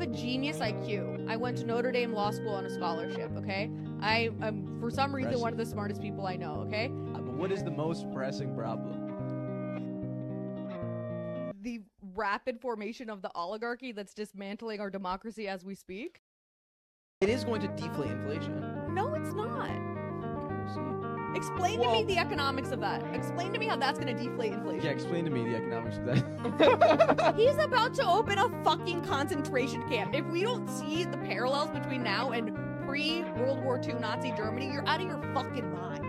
a genius IQ. I went to Notre Dame Law School on a scholarship, okay? I am, for some reason, one of the smartest people I know, okay? But what is the most pressing problem? The rapid formation of the oligarchy that's dismantling our democracy as we speak. It is going to deflate inflation. No, it's not. See? Explain to me the economics of that. Explain to me how that's going to deflate inflation. Yeah, explain to me the economics of that. He's about to open a fucking concentration camp. If we don't see the parallels between now and pre-World War II Nazi Germany, you're out of your fucking mind.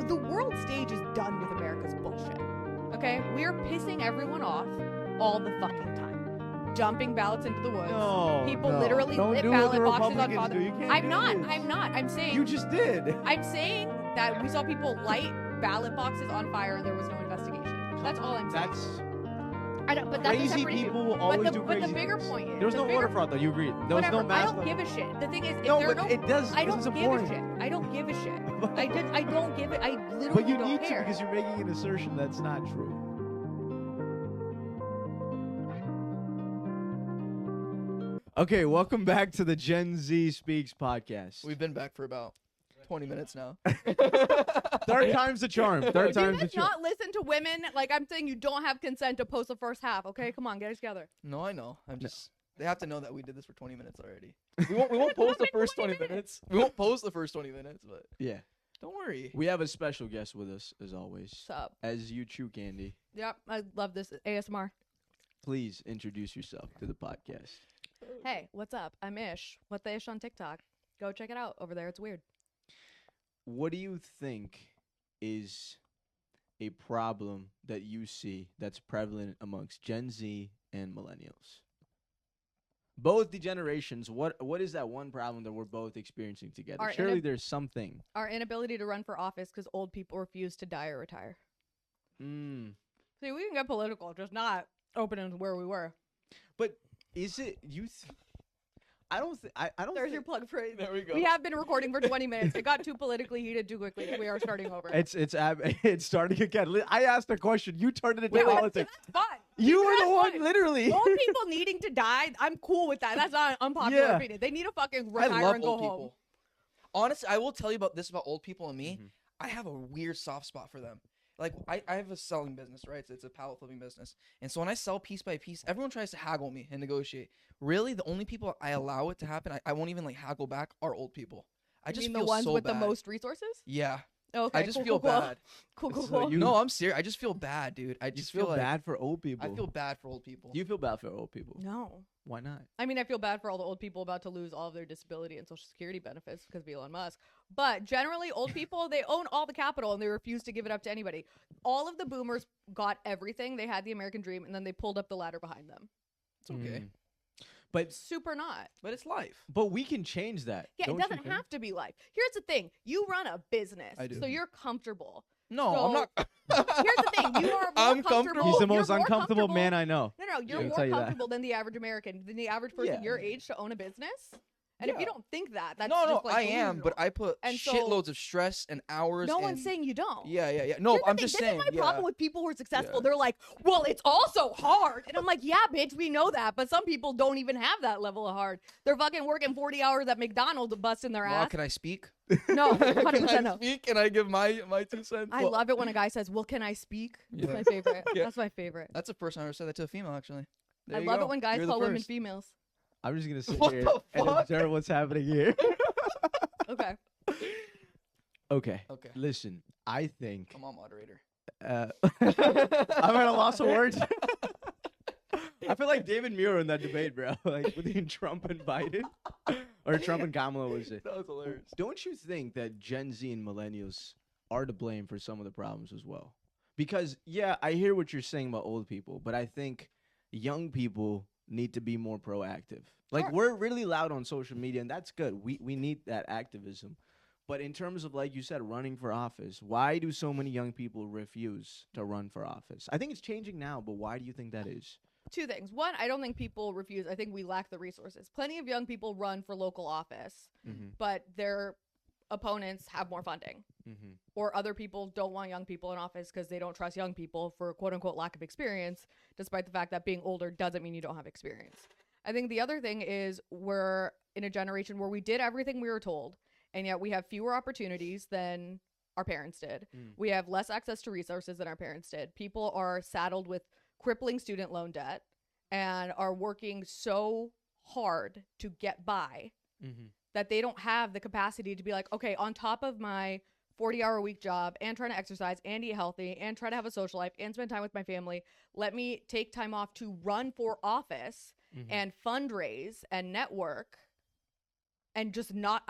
The world stage is done with America's bullshit. Okay? We're pissing everyone off all the fucking time. Dumping ballots into the woods. People literally lit ballot boxes on fire. I'm not. I'm saying. You just did. I'm saying that we saw people light ballot boxes on fire and there was no investigation. That's all I'm saying. I don't, but that's Crazy people will always do crazy But the bigger things. point is There was no water fraud, though. You agreed. There was no whatever, mass. I don't give a shit. The thing is, if No, there are but no, it does. I This don't is a give point. a shit. I don't give a shit. I don't give it. I literally But you don't need care. to because you're making an assertion that's not true. Okay, welcome back to the Gen Z Speaks podcast. We've been back for about 20 minutes now. Third time's the charm. Third Do you time's the guys charm. not listen to women? Like, I'm saying you don't have consent to post the first half, okay? Come on, get it together. No, I know. I'm just. They have to know that we did this for 20 minutes already. We won't post the first 20 minutes. We won't post the first 20 minutes, but Yeah. don't worry. We have a special guest with us, as always. What's up? As you chew candy, Yep, I love this ASMR. please introduce yourself to the podcast. Hey, what's up? I'm Ish. WhatTheIsh on TikTok. Go check it out over there. It's weird. What do you think is a problem that you see that's prevalent amongst Gen Z and millennials? Both the generations, what is that one problem that we're both experiencing together? Our Surely there's something. Our inability to run for office because old people refuse to die or retire. See, we can get political, just not opening where we were. But is it I don't think I don't There's think your plug for it. There we go. We have been recording for 20 minutes. It got too politically heated too quickly. We are starting over. it's starting again. I asked a question, you turned it into Wait, politics. that's fun. You were the That's one, fun. literally. Old people needing to die, I'm cool with that. That's not an unpopular Yeah. opinion. They need to fucking I retire love and go old home. people. Honestly, I will tell you about this about old people and me. Mhm. I have a weird soft spot for them. Like, I have a selling business, right? It's a pallet flipping business. And so when I sell piece by piece, everyone tries to haggle me and negotiate. Really, the only people I allow it to happen, I won't even, like, haggle back, are old people. I You just mean feel the ones so with bad. the most resources? Yeah. Okay, I just cool, feel cool, cool. bad. Cool, cool, So cool. you- No, I'm serious. I just feel bad, dude. I You just feel like, bad for old people. I feel bad for old people. Do you feel bad for old people? No. Why not? I mean, I feel bad for all the old people about to lose all of their disability and social security benefits because of Elon Musk. But generally, old people, they own all the capital and they refuse to give it up to anybody. All of the boomers got everything. They had the American dream and then they pulled up the ladder behind them. It's okay. But Super not. But it's life. we can change that. Yeah, don't it you doesn't think? have to be life. Here's the thing. You run a business. I do. So you're comfortable. No, So- I'm not. Here's the thing. You are more I'm comfortable. comfortable. He's the you're most more uncomfortable comfortable- man I know. No, you're I'll more tell you that. comfortable than the average American, than the average person Yeah. your age to own a business. And if you Yeah. don't think that, that's No, just like I am, but delusional. I put And so- shitloads of stress and hours. No and, one's saying you don't. Yeah. No, Here's the I'm thing, just this saying. is my Yeah. problem with people who are successful. Yeah. They're like, well, it's also hard. And I'm like, yeah, bitch, we know that. But some people don't even have that level of hard. They're fucking working 40 hours at McDonald's busting their Well, ass. can I speak? No, Can 100% I no. speak? Can I give my 2 cents? I love it when a guy says, well, can I speak? That's Yeah. my favorite. Yeah. That's my favorite. That's the first time I ever said that to a female, actually. There I you love go. it when guys You're the call women first. females. I'm just gonna sit What here the and fuck? observe what's happening here. Okay. Okay. Okay. Listen, I think Come on, moderator. I'm at a loss of words. I feel like David Muir in that debate, bro. Like between Trump and Biden, or Trump and Kamala, was it? That was hilarious. Don't you think that Gen Z and millennials are to blame for some of the problems as well? Because yeah, I hear what you're saying about old people, but I think young people need to be more proactive. Like Sure. we're really loud on social media, and that's good. We need that activism. But in terms of, like you said, running for office, why do so many young people refuse to run for office? I think it's changing now, but why do you think that is? Two things. One, I don't think people refuse. I think we lack the resources. Plenty of young people run for local office, Mm-hmm. but their opponents have more funding. Mm-hmm. Or other people don't want young people in office because they don't trust young people for quote unquote lack of experience, despite the fact that being older doesn't mean you don't have experience. I think the other thing is we're in a generation where we did everything we were told, and yet we have fewer opportunities than our parents did. We have less access to resources than our parents did. People are saddled with crippling student loan debt and are working so hard to get by that they don't have the capacity to be like, okay, on top of my 40-hour-a-week job and trying to exercise and eat healthy and try to have a social life and spend time with my family, let me take time off to run for office and fundraise and network and just not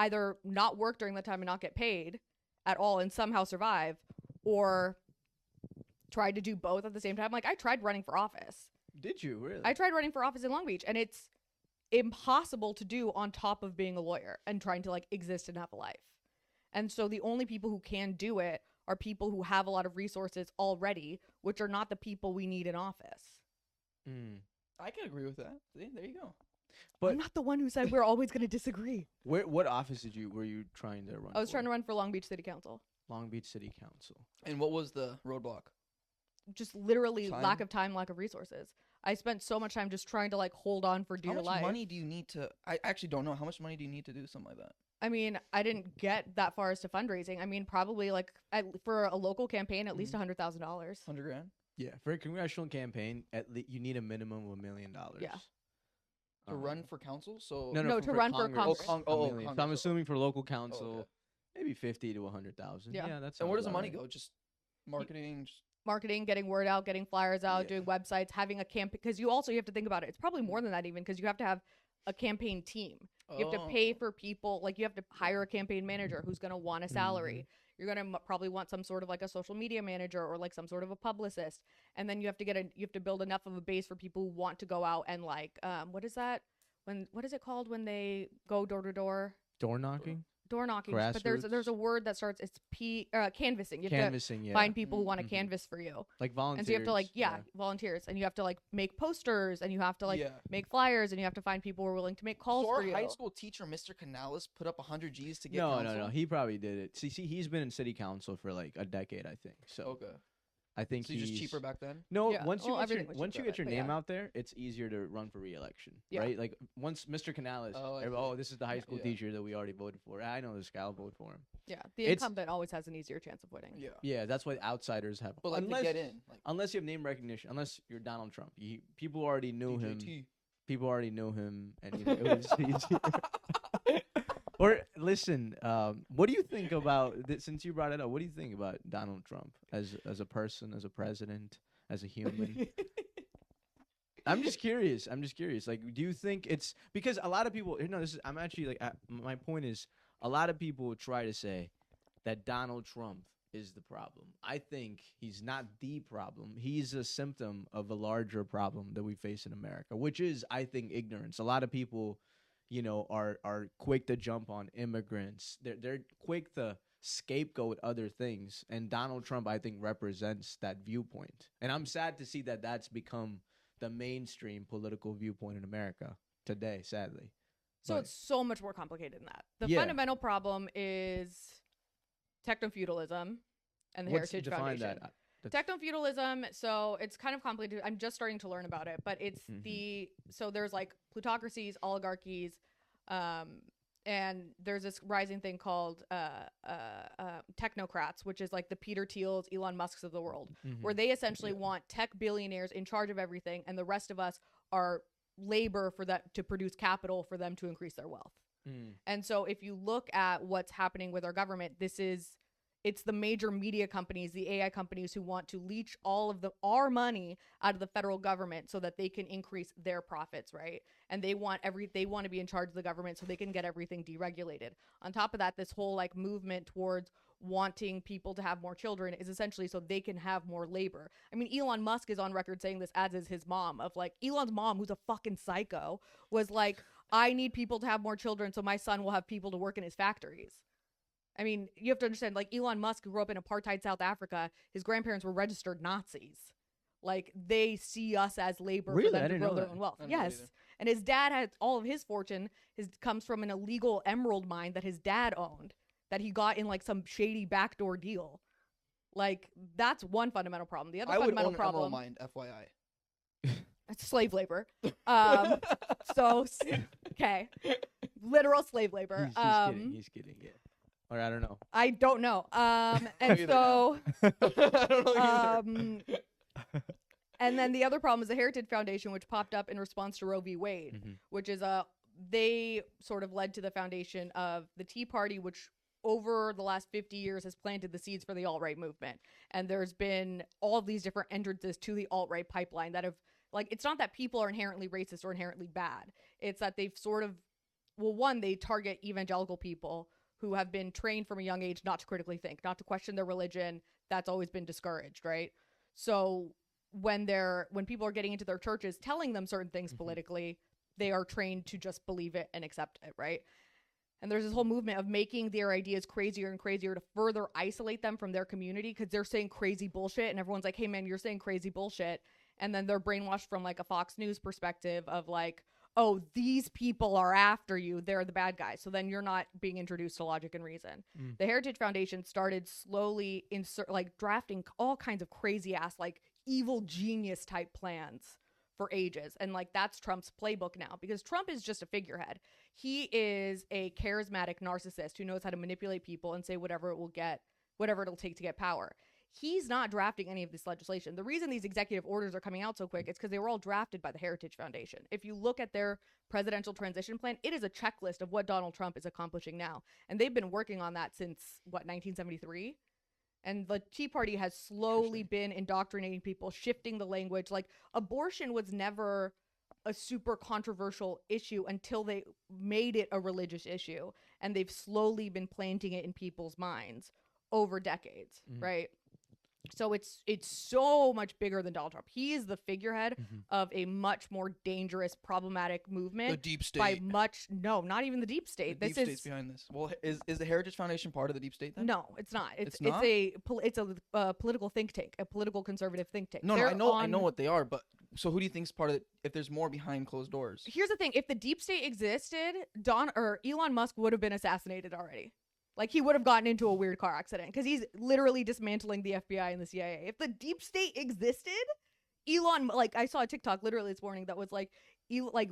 work during the time and not get paid at all and somehow survive, or try to do both at the same time. Like, I tried running for office. Did you really? I tried running for office in Long Beach, and it's impossible to do on top of being a lawyer and trying to like exist and have a life. And so the only people who can do it are people who have a lot of resources already, which are not the people we need in office. I can agree with that. See, there you go. But I'm not the one who said we're always going to disagree. what office were you trying to run? I was trying to run for Long Beach City Council. Long Beach City Council. And what was the roadblock? Just literally Time? lack of time, lack of resources. I spent so much time just trying to like hold on for dear How much life. money do you need to? I actually don't know. How much money do you need to do something like that? I mean, I didn't get that far as to fundraising. I mean, probably like for a local campaign, at least $100,000. $100,000. Yeah, for a congressional campaign, you need a minimum of $1 million. Yeah. To run for council? So No, to run for Congress. $1 million. So I'm Congress. assuming for local council, okay. maybe 50 to 100,000. Yeah. That's. And where does the about money right. go? Just marketing? Just... Marketing, getting word out, getting flyers out, Yeah. doing websites, having a campaign. Because you have to think about it. It's probably more than that even, because you have to have a campaign team. You have to pay for people. Like, you have to hire a campaign manager who's going to want a salary. You're going to probably want some sort of like a social media manager or like some sort of a publicist. And then you have to build enough of a base for people who want to go out and like, what is that? What is it called when they go door to door? Door knocking? Door knocking. But there's a word that starts, it's canvassing. You have Canvassing, to yeah. find people who want to canvass for you. Like volunteers. And so you have to like, volunteers. And you have to like make posters, and you have to like Yeah. make flyers, and you have to find people who are willing to make calls So for our you. high school teacher, Mr. Canales, put up 100 G's to get No, council? no. He probably did it. See, he's been in city council for like a decade, I think. So Okay. I think So he's you're just cheaper back then? No, Yeah. once you Well, get everything was cheaper your then, but name yeah. out there, it's easier to run for re-election, Yeah. right? Like once Mr. Canales, Oh, I see. this is the high school Yeah. teacher that we already voted for. I know this guy, I'll vote for him. Yeah, the It's- incumbent always has an easier chance of winning. Yeah. Yeah, that's why outsiders have. But like unless, to get in. Like unless you have name recognition, unless you're Donald Trump, people already knew him. DJT. People already knew him, and it was easier. Or listen, what do you think about since you brought it up? What do you think about Donald Trump as a person, as a president, as a human? I'm just curious. Like, do you think it's because a lot of people? I'm actually like, my point is, a lot of people try to say that Donald Trump is the problem. I think he's not the problem. He's a symptom of a larger problem that we face in America, which is, I think, ignorance. A lot of people, are quick to jump on immigrants. They're quick to scapegoat other things, and Donald Trump, I think, represents that viewpoint. And I'm sad to see that that's become the mainstream political viewpoint in America today, sadly. So But- it's so much more complicated than that. The Yeah. fundamental problem is techno-feudalism and the What's Heritage define Foundation. that? Techno-feudalism, so it's kind of complicated. I'm just starting to learn about it, but it's so there's like plutocracies, oligarchies, and there's this rising thing called technocrats, which is like the Peter Thiels, Elon Musks of the world, where they essentially want tech billionaires in charge of everything, and the rest of us are labor for that to produce capital for them to increase their wealth. And so if you look at what's happening with our government, it's the major media companies, the AI companies who want to leech all of our money out of the federal government so that they can increase their profits, right? And they want to be in charge of the government so they can get everything deregulated. On top of that, this whole like movement towards wanting people to have more children is essentially so they can have more labor. I mean, Elon Musk is on record saying this, as is his mom, of like Elon's mom, who's a fucking psycho, was like, I need people to have more children so my son will have people to work in his factories. I mean, you have to understand, like, Elon Musk grew up in apartheid South Africa. His grandparents were registered Nazis. Like, they see us as labor Really? for I them to didn't grow know their that. own wealth. I didn't know that Yes. either. And his dad had all of his fortune comes from an illegal emerald mine that his dad owned that he got in, like, some shady backdoor deal. Like, that's one fundamental problem. The other I would fundamental own an problem... emerald mine, FYI. It's slave labor. So okay, literal slave labor. He's kidding. Yeah. Or I don't know. I don't know. And Either so, I don't know either. and then the other problem is the Heritage Foundation, which popped up in response to Roe v. Wade, which is they sort of led to the foundation of the Tea Party, which over the last 50 years has planted the seeds for the alt-right movement. And there's been all of these different entrances to the alt-right pipeline that have, like, it's not that people are inherently racist or inherently bad. It's that they've sort of, well, one, they target evangelical people who have been trained from a young age not to critically think, not to question their religion. That's always been discouraged, right? So when people are getting into their churches telling them certain things politically, they are trained to just believe it and accept it, right? And there's this whole movement of making their ideas crazier and crazier to further isolate them from their community because they're saying crazy bullshit and everyone's like, hey man, you're saying crazy bullshit. And then they're brainwashed from like a Fox News perspective of like, oh, these people are after you. They're the bad guys. So then you're not being introduced to logic and reason. The Heritage Foundation started slowly drafting all kinds of crazy ass, like evil genius type plans for ages. And like, that's Trump's playbook now because Trump is just a figurehead. He is a charismatic narcissist who knows how to manipulate people and say whatever it'll take to get power. He's not drafting any of this legislation. The reason these executive orders are coming out so quick is because they were all drafted by the Heritage Foundation. If you look at their presidential transition plan, it is a checklist of what Donald Trump is accomplishing now. And they've been working on that since, 1973? And the Tea Party has slowly been indoctrinating people, shifting the language. Like, abortion was never a super controversial issue until they made it a religious issue. And they've slowly been planting it in people's minds over decades, right? So it's so much bigger than Donald Trump. He is the figurehead of a much more dangerous, problematic movement. The deep state. By much, no, not even the deep state. The deep state's behind this. Well, is the Heritage Foundation part of the deep state then? No, it's not. It's not? it's a political think tank, a political conservative think tank. No, I know what they are, but so who do you think's part of it if there's more behind closed doors? Here's the thing: if the deep state existed, Elon Musk would have been assassinated already. Like, he would have gotten into a weird car accident because he's literally dismantling the FBI and the CIA. If the deep state existed, Elon, like, I saw a TikTok literally this morning that was like,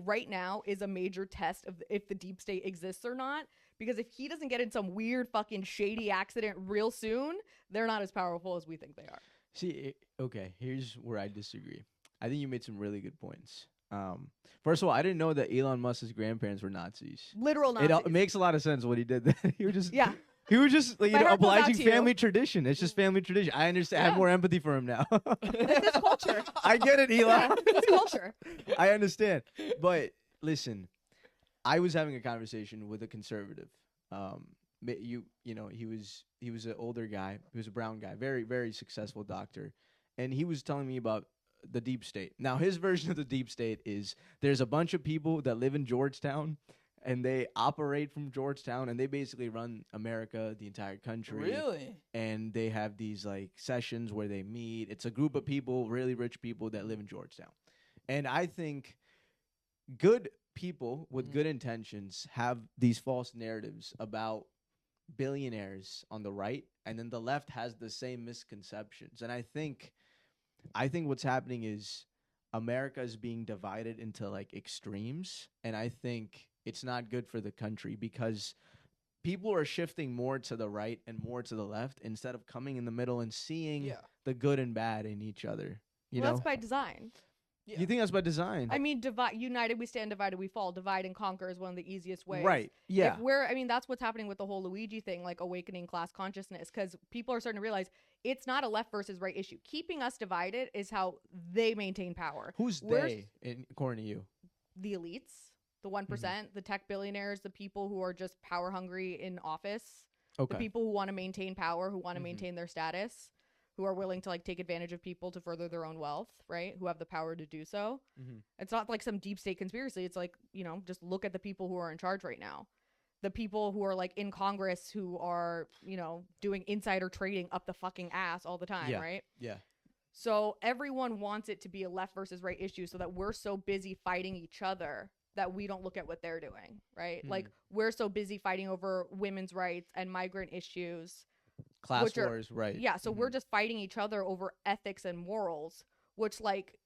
right now is a major test of if the deep state exists or not. Because if he doesn't get in some weird fucking shady accident real soon, they're not as powerful as we think they are. See, okay, here's where I disagree. I think you made some really good points. First of all, I didn't know that Elon Musk's grandparents were Nazis. Literal Nazis. It makes a lot of sense what he did. He was just He was just like, obliging family tradition. It's just family tradition. I understand. I have more empathy for him now. This is culture. I get it, Elon. Yeah, it's culture. I understand. But listen, I was having a conversation with a conservative. You know, he was an older guy. He was a brown guy, very, very successful doctor, and he was telling me about the deep state. Now, his version of the deep state is there's a bunch of people that live in Georgetown, and they operate from Georgetown, and they basically run America, the entire country. Really? And they have these like sessions where they meet. It's a group of people, really rich people that live in Georgetown. And I think good people with good intentions have these false narratives about billionaires on the right, and then the left has the same misconceptions. And I think what's happening is America is being divided into like extremes, and I think it's not good for the country because people are shifting more to the right and more to the left instead of coming in the middle and seeing the good and bad in each other. You know? That's by design. Yeah. You think that's by design? I mean, united we stand, divided we fall. Divide and conquer is one of the easiest ways. Right. Yeah. That's what's happening with the whole Luigi thing, like awakening class consciousness, because people are starting to realize it's not a left versus right issue. Keeping us divided is how they maintain power. Who's they, according to you? The elites, the 1%, the tech billionaires, the people who are just power hungry in office, the people who want to maintain power, who want to maintain their status, who are willing to like take advantage of people to further their own wealth, right? Who have the power to do so. It's not like some deep state conspiracy. It's like, you know, just look at the people who are in charge right now. The people who are like in Congress who are, you know, doing insider trading up the fucking ass all the time, right? Yeah. So everyone wants it to be a left versus right issue so that we're so busy fighting each other that we don't look at what they're doing, right? Like, we're so busy fighting over women's rights and migrant issues. Class wars, right. Yeah, so we're just fighting each other over ethics and morals, which, like,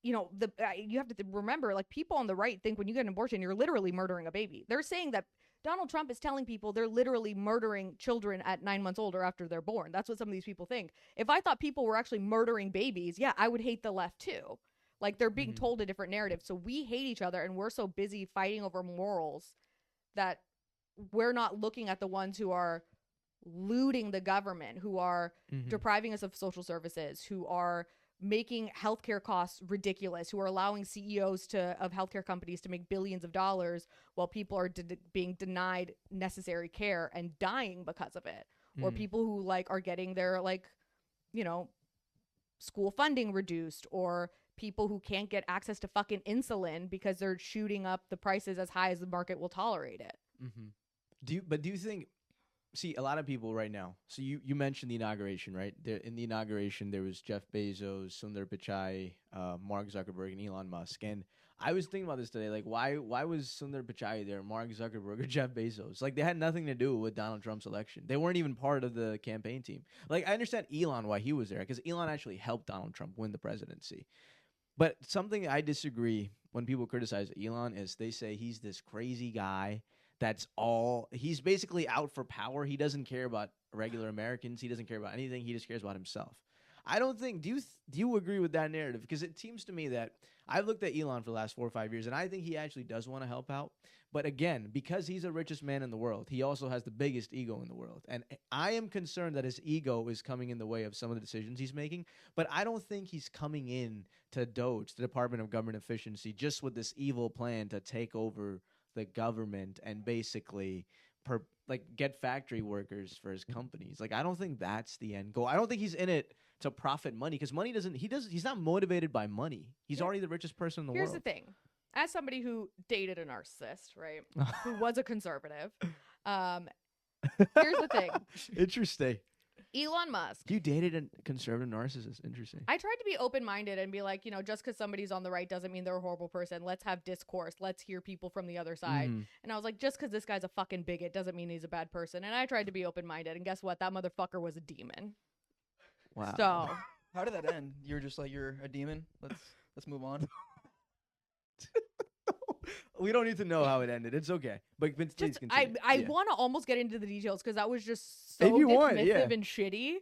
you know, you have to remember, like, people on the right think when you get an abortion, you're literally murdering a baby. They're saying that Donald Trump is telling people they're literally murdering children at 9 months old or after they're born. That's what some of these people think. If I thought people were actually murdering babies, yeah, I would hate the left too. Like, they're being told a different narrative. So we hate each other, and we're so busy fighting over morals that we're not looking at the ones who are looting the government, who are depriving us of social services, who are making healthcare costs ridiculous, who are allowing CEOs of healthcare companies to make billions of dollars while people are being denied necessary care and dying because of it, or people who like are getting their, like, you know, school funding reduced, or people who can't get access to fucking insulin because they're shooting up the prices as high as the market will tolerate it. Do you think? See, a lot of people right now. So you mentioned the inauguration, right? In the inauguration, there was Jeff Bezos, Sundar Pichai, Mark Zuckerberg, and Elon Musk. And I was thinking about this today. Like, why was Sundar Pichai there, Mark Zuckerberg, or Jeff Bezos? Like, they had nothing to do with Donald Trump's election. They weren't even part of the campaign team. Like, I understand Elon why he was there, because Elon actually helped Donald Trump win the presidency. But something I disagree when people criticize Elon is they say he's this crazy guy. He's basically out for power. He doesn't care about regular Americans. He doesn't care about anything. He just cares about himself. I don't think, do you agree with that narrative? Because it seems to me that I've looked at Elon for the last 4 or 5 years, and I think he actually does want to help out. But again, because he's the richest man in the world, he also has the biggest ego in the world. And I am concerned that his ego is coming in the way of some of the decisions he's making. But I don't think he's coming in to DOGE, the Department of Government Efficiency, just with this evil plan to take over the government and basically get factory workers for his companies. Like, I don't think that's the end goal. I don't think he's in it to profit money, because money he's not motivated by money. He's already the richest person in the world. Here's the thing. As somebody who dated a narcissist, right, who was a conservative, here's the thing. Interesting. Elon Musk. You dated a conservative narcissist. Interesting. I tried to be open-minded and be like, you know, just because somebody's on the right doesn't mean they're a horrible person. Let's have discourse. Let's hear people from the other side. And I was like, just because this guy's a fucking bigot doesn't mean he's a bad person. And I tried to be open-minded. And guess what? That motherfucker was a demon. Wow. So How did that end? You were just like, you're a demon? Let's move on. We don't need to know how it ended. It's okay. But please continue. I want to almost get into the details because that was just so If you dismissive want, yeah. and shitty.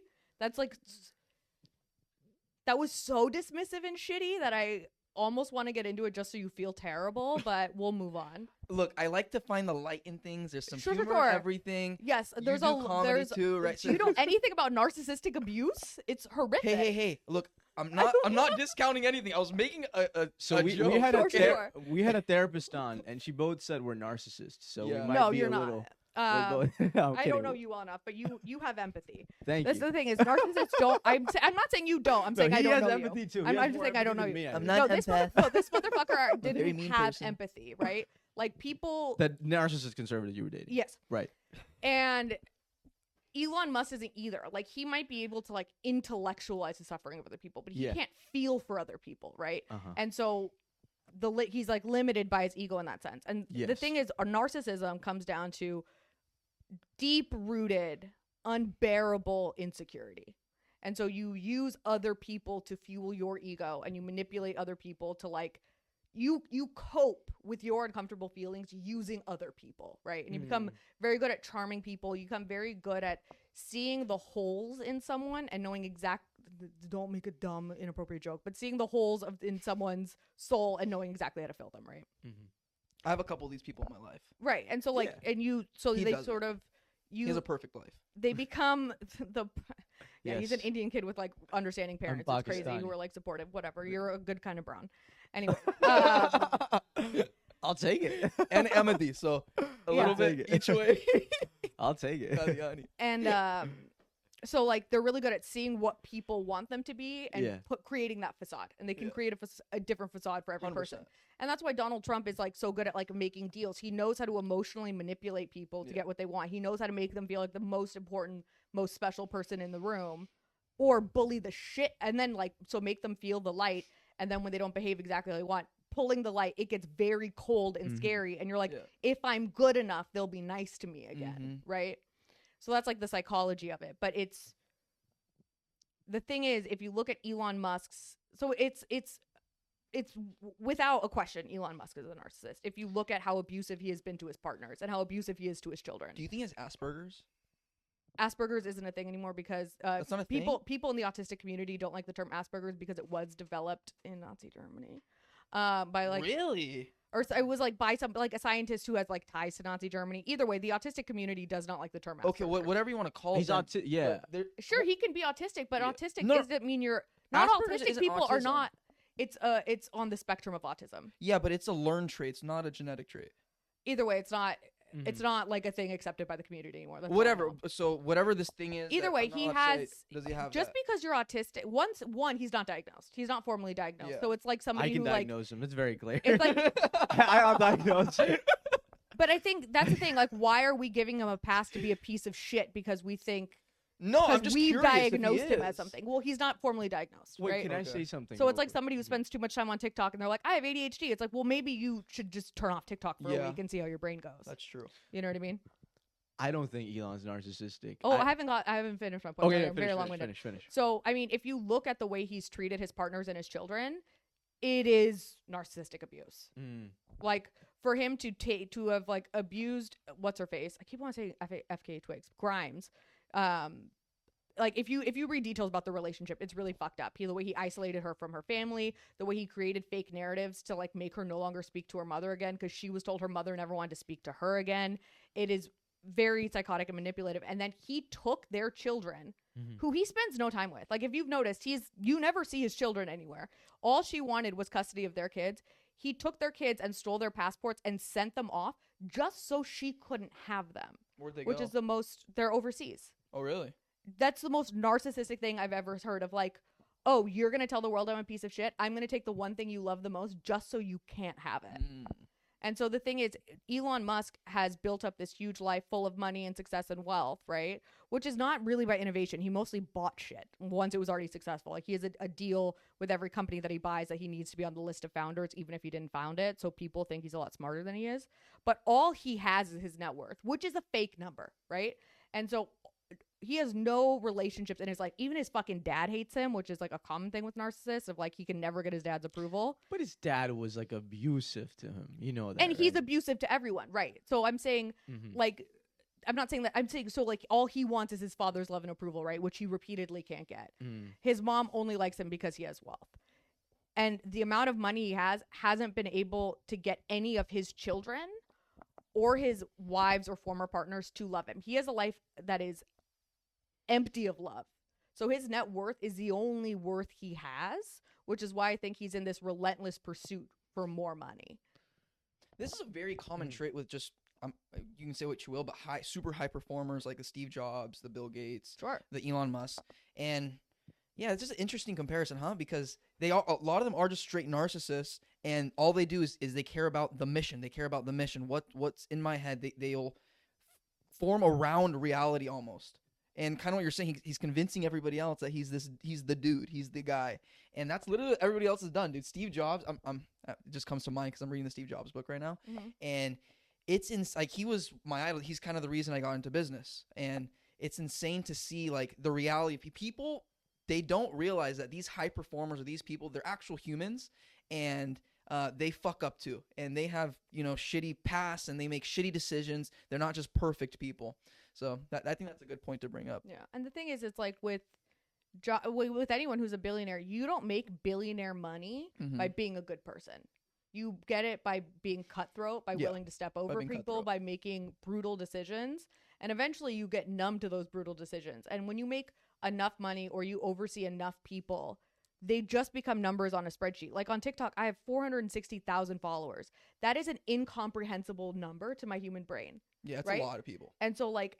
That was so dismissive and shitty that I almost want to get into it just so you feel terrible, but we'll move on. Look, I like to find the light in things. There's some Sure. humor in everything. Yes, You there's do comedy too, right? You know anything about narcissistic abuse? It's horrific. Hey! Look, I'm not discounting anything. I was making a So we joke. had Sure. we had a therapist on, and she both said we're narcissists. So Yeah. we might No, be you're a not. little. No, I'm I kidding. don't know you well enough, but you have empathy. Thank That's you. the thing is narcissists don't. I'm not saying you don't. I'm saying I don't he know has empathy you. too. I'm just saying I don't know you. I'm No, not this empath. this motherfucker very didn't mean have person. empathy, right? Like people. The narcissist conservative you were dating. Yes. Right. And Elon Musk isn't either. Like, he might be able to, like, intellectualize the suffering of other people, but he Yeah. can't feel for other people, right? Uh-huh. And so he's, like, limited by his ego in that sense. And the Yes. thing is, our narcissism comes down to deep-rooted, unbearable insecurity. And so you use other people to fuel your ego, and you manipulate other people to, like, you cope with your uncomfortable feelings using other people, right? And you become very good at charming people. You become very good at seeing the holes in someone and knowing don't make a dumb, inappropriate joke, but seeing the holes in someone's soul and knowing exactly how to fill them, right? I have a couple of these people in my life. Right. And so, like, Yeah. and He they does sort it. of, He has a perfect life. they become he's an Yes. Indian kid with, like, understanding parents. It's crazy, Pakistani. who are, like, supportive, whatever. You're a good kind of brown. Anyway. I'll take it. And empathy, so a little Take bit it. each way. I'll take it. Kalyani. And so, like, they're really good at seeing what people want them to be and Yeah. creating that facade, and they can Yeah. create a different facade for every 100%. person. And that's why Donald Trump is, like, so good at, like, making deals. He knows how to emotionally manipulate people to Yeah. get what they want. He knows how to make them feel like the most important, most special person in the room, or bully the shit, and then, like, so make them feel the light. And then when they don't behave exactly like they want, pulling the light, it gets very cold and scary. And you're like, Yeah. if I'm good enough, they'll be nice to me again, right? So that's, like, the psychology of it. But the thing is, if you look at Elon Musk's, so it's it's without a question, Elon Musk is a narcissist. If you look at how abusive he has been to his partners and how abusive he is to his children. Do you think he has Asperger's? Asperger's isn't a thing anymore because That's not a people in the autistic community don't like the term Asperger's because it was developed in Nazi Germany by like Really? or it was like by some like a scientist who has like ties to Nazi Germany. Either way, the autistic community does not like the term Asperger's. Okay, whatever you want to call He's it. yeah. Sure, he can be autistic, but Yeah. autistic No, doesn't mean you're not Asperger's autistic. isn't People are autism. not. It's on the spectrum of autism. Yeah, but it's a learned trait. It's not a genetic trait. Either way, it's not. Mhm. It's not like a thing accepted by the community anymore. That's all I Whatever. know. So whatever this thing is. Either that way, I'm not he allowed to has. say, does he have Just that? because you're autistic, one, he's not diagnosed. He's not formally diagnosed. Yeah. So it's like I somebody can who like. diagnose him. It's very clear. It's like. I'm diagnosed. But I think that's the thing. Like, why are we giving him a pass to be a piece of shit because we think No, I'm because just we curious if he diagnosed him as is. something? Well, he's not formally diagnosed, Wait, right? can I Okay. say something? So real it's like quick? somebody who spends too much time on TikTok and they're like, I have ADHD. It's like, well, maybe you should just turn off TikTok for a Yeah. week and see how your brain goes. That's true. You know what I mean? I don't think Elon's narcissistic. Oh, I haven't finished my point. Okay, I'm very long-winded. finish. So, I mean, if you look at the way he's treated his partners and his children, it is narcissistic abuse. Like for him to have like abused what's her face? I keep wanting to say FK Twigs Grimes. Like if you read details about the relationship, it's really fucked up. The way he isolated her from her family, the way he created fake narratives to like make her no longer speak to her mother again because she was told her mother never wanted to speak to her again. It is very psychotic and manipulative. And then he took their children, who he spends no time with. Like if you've noticed, you never see his children anywhere. All she wanted was custody of their kids. He took their kids and stole their passports and sent them off just so she couldn't have them. Where'd they Which go? is the most, they're overseas. Oh, really? That's the most narcissistic thing I've ever heard of. Like, oh, you're going to tell the world I'm a piece of shit. I'm going to take the one thing you love the most just so you can't have it. And so the thing is, Elon Musk has built up this huge life full of money and success and wealth, right? Which is not really by innovation. He mostly bought shit once it was already successful. Like he has a deal with every company that he buys that he needs to be on the list of founders, even if he didn't found it. So people think he's a lot smarter than he is. But all he has is his net worth, which is a fake number, right? And so he has no relationships in his life. Even his fucking dad hates him, which is like a common thing with narcissists of like he can never get his dad's approval. But his dad was like abusive to him. You know that. And he's right? abusive to everyone, right? So I'm saying like I'm not saying that. I'm saying so like all he wants is his father's love and approval, right? Which he repeatedly can't get. His mom only likes him because he has wealth. And the amount of money he hasn't been able to get any of his children or his wives or former partners to love him. He has a life that is empty of love. So his net worth is the only worth he has, which is why I think he's in this relentless pursuit for more money. This is a very common trait with just you can say what you will, but super high performers like the Steve Jobs, the Bill Gates, Sure. the Elon Musk, and yeah, it's just an interesting comparison, huh? Because a lot of them are just straight narcissists, and all they do is they care about the mission. They care about the mission. What's in my head? They'll form around reality almost. And kind of what you're saying, he's convincing everybody else that he's the dude, he's the guy, and that's literally what everybody else has done, dude. Steve Jobs, it just comes to mind because I'm reading the Steve Jobs book right now, and it's like he was my idol. He's kind of the reason I got into business, and it's insane to see like the reality of people. They don't realize that these high performers or these people, they're actual humans, and they fuck up too, and they have shitty pasts, and they make shitty decisions. They're not just perfect people. So I think that's a good point to bring up. Yeah, and the thing is, it's like with anyone who's a billionaire, you don't make billionaire money by being a good person. You get it by being cutthroat, by willing to step over people, by making brutal decisions, and eventually you get numb to those brutal decisions. And when you make enough money or you oversee enough people, they just become numbers on a spreadsheet. Like on TikTok, I have 460,000 followers. That is an incomprehensible number to my human brain. Yeah, it's right? a lot of people. And so I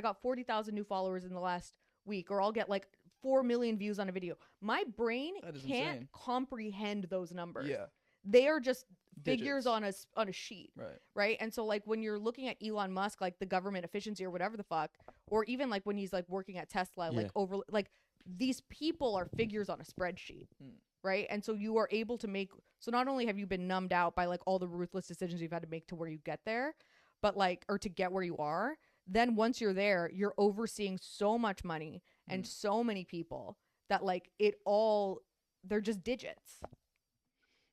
got 40,000 new followers in the last week, or I'll get like 4 million views on a video. My brain can't insane. comprehend those numbers. Yeah. They are just figures Digits. on a sheet. Right. And so like when you're looking at Elon Musk, like the government efficiency or whatever the fuck, or even like when he's like working at Tesla, like these people are figures on a spreadsheet. Right. And so you are able to so not only have you been numbed out by like all the ruthless decisions you've had to make to where you get there, but like, or to get where you are, then once you're there, you're overseeing so much money and so many people that like they're just digits.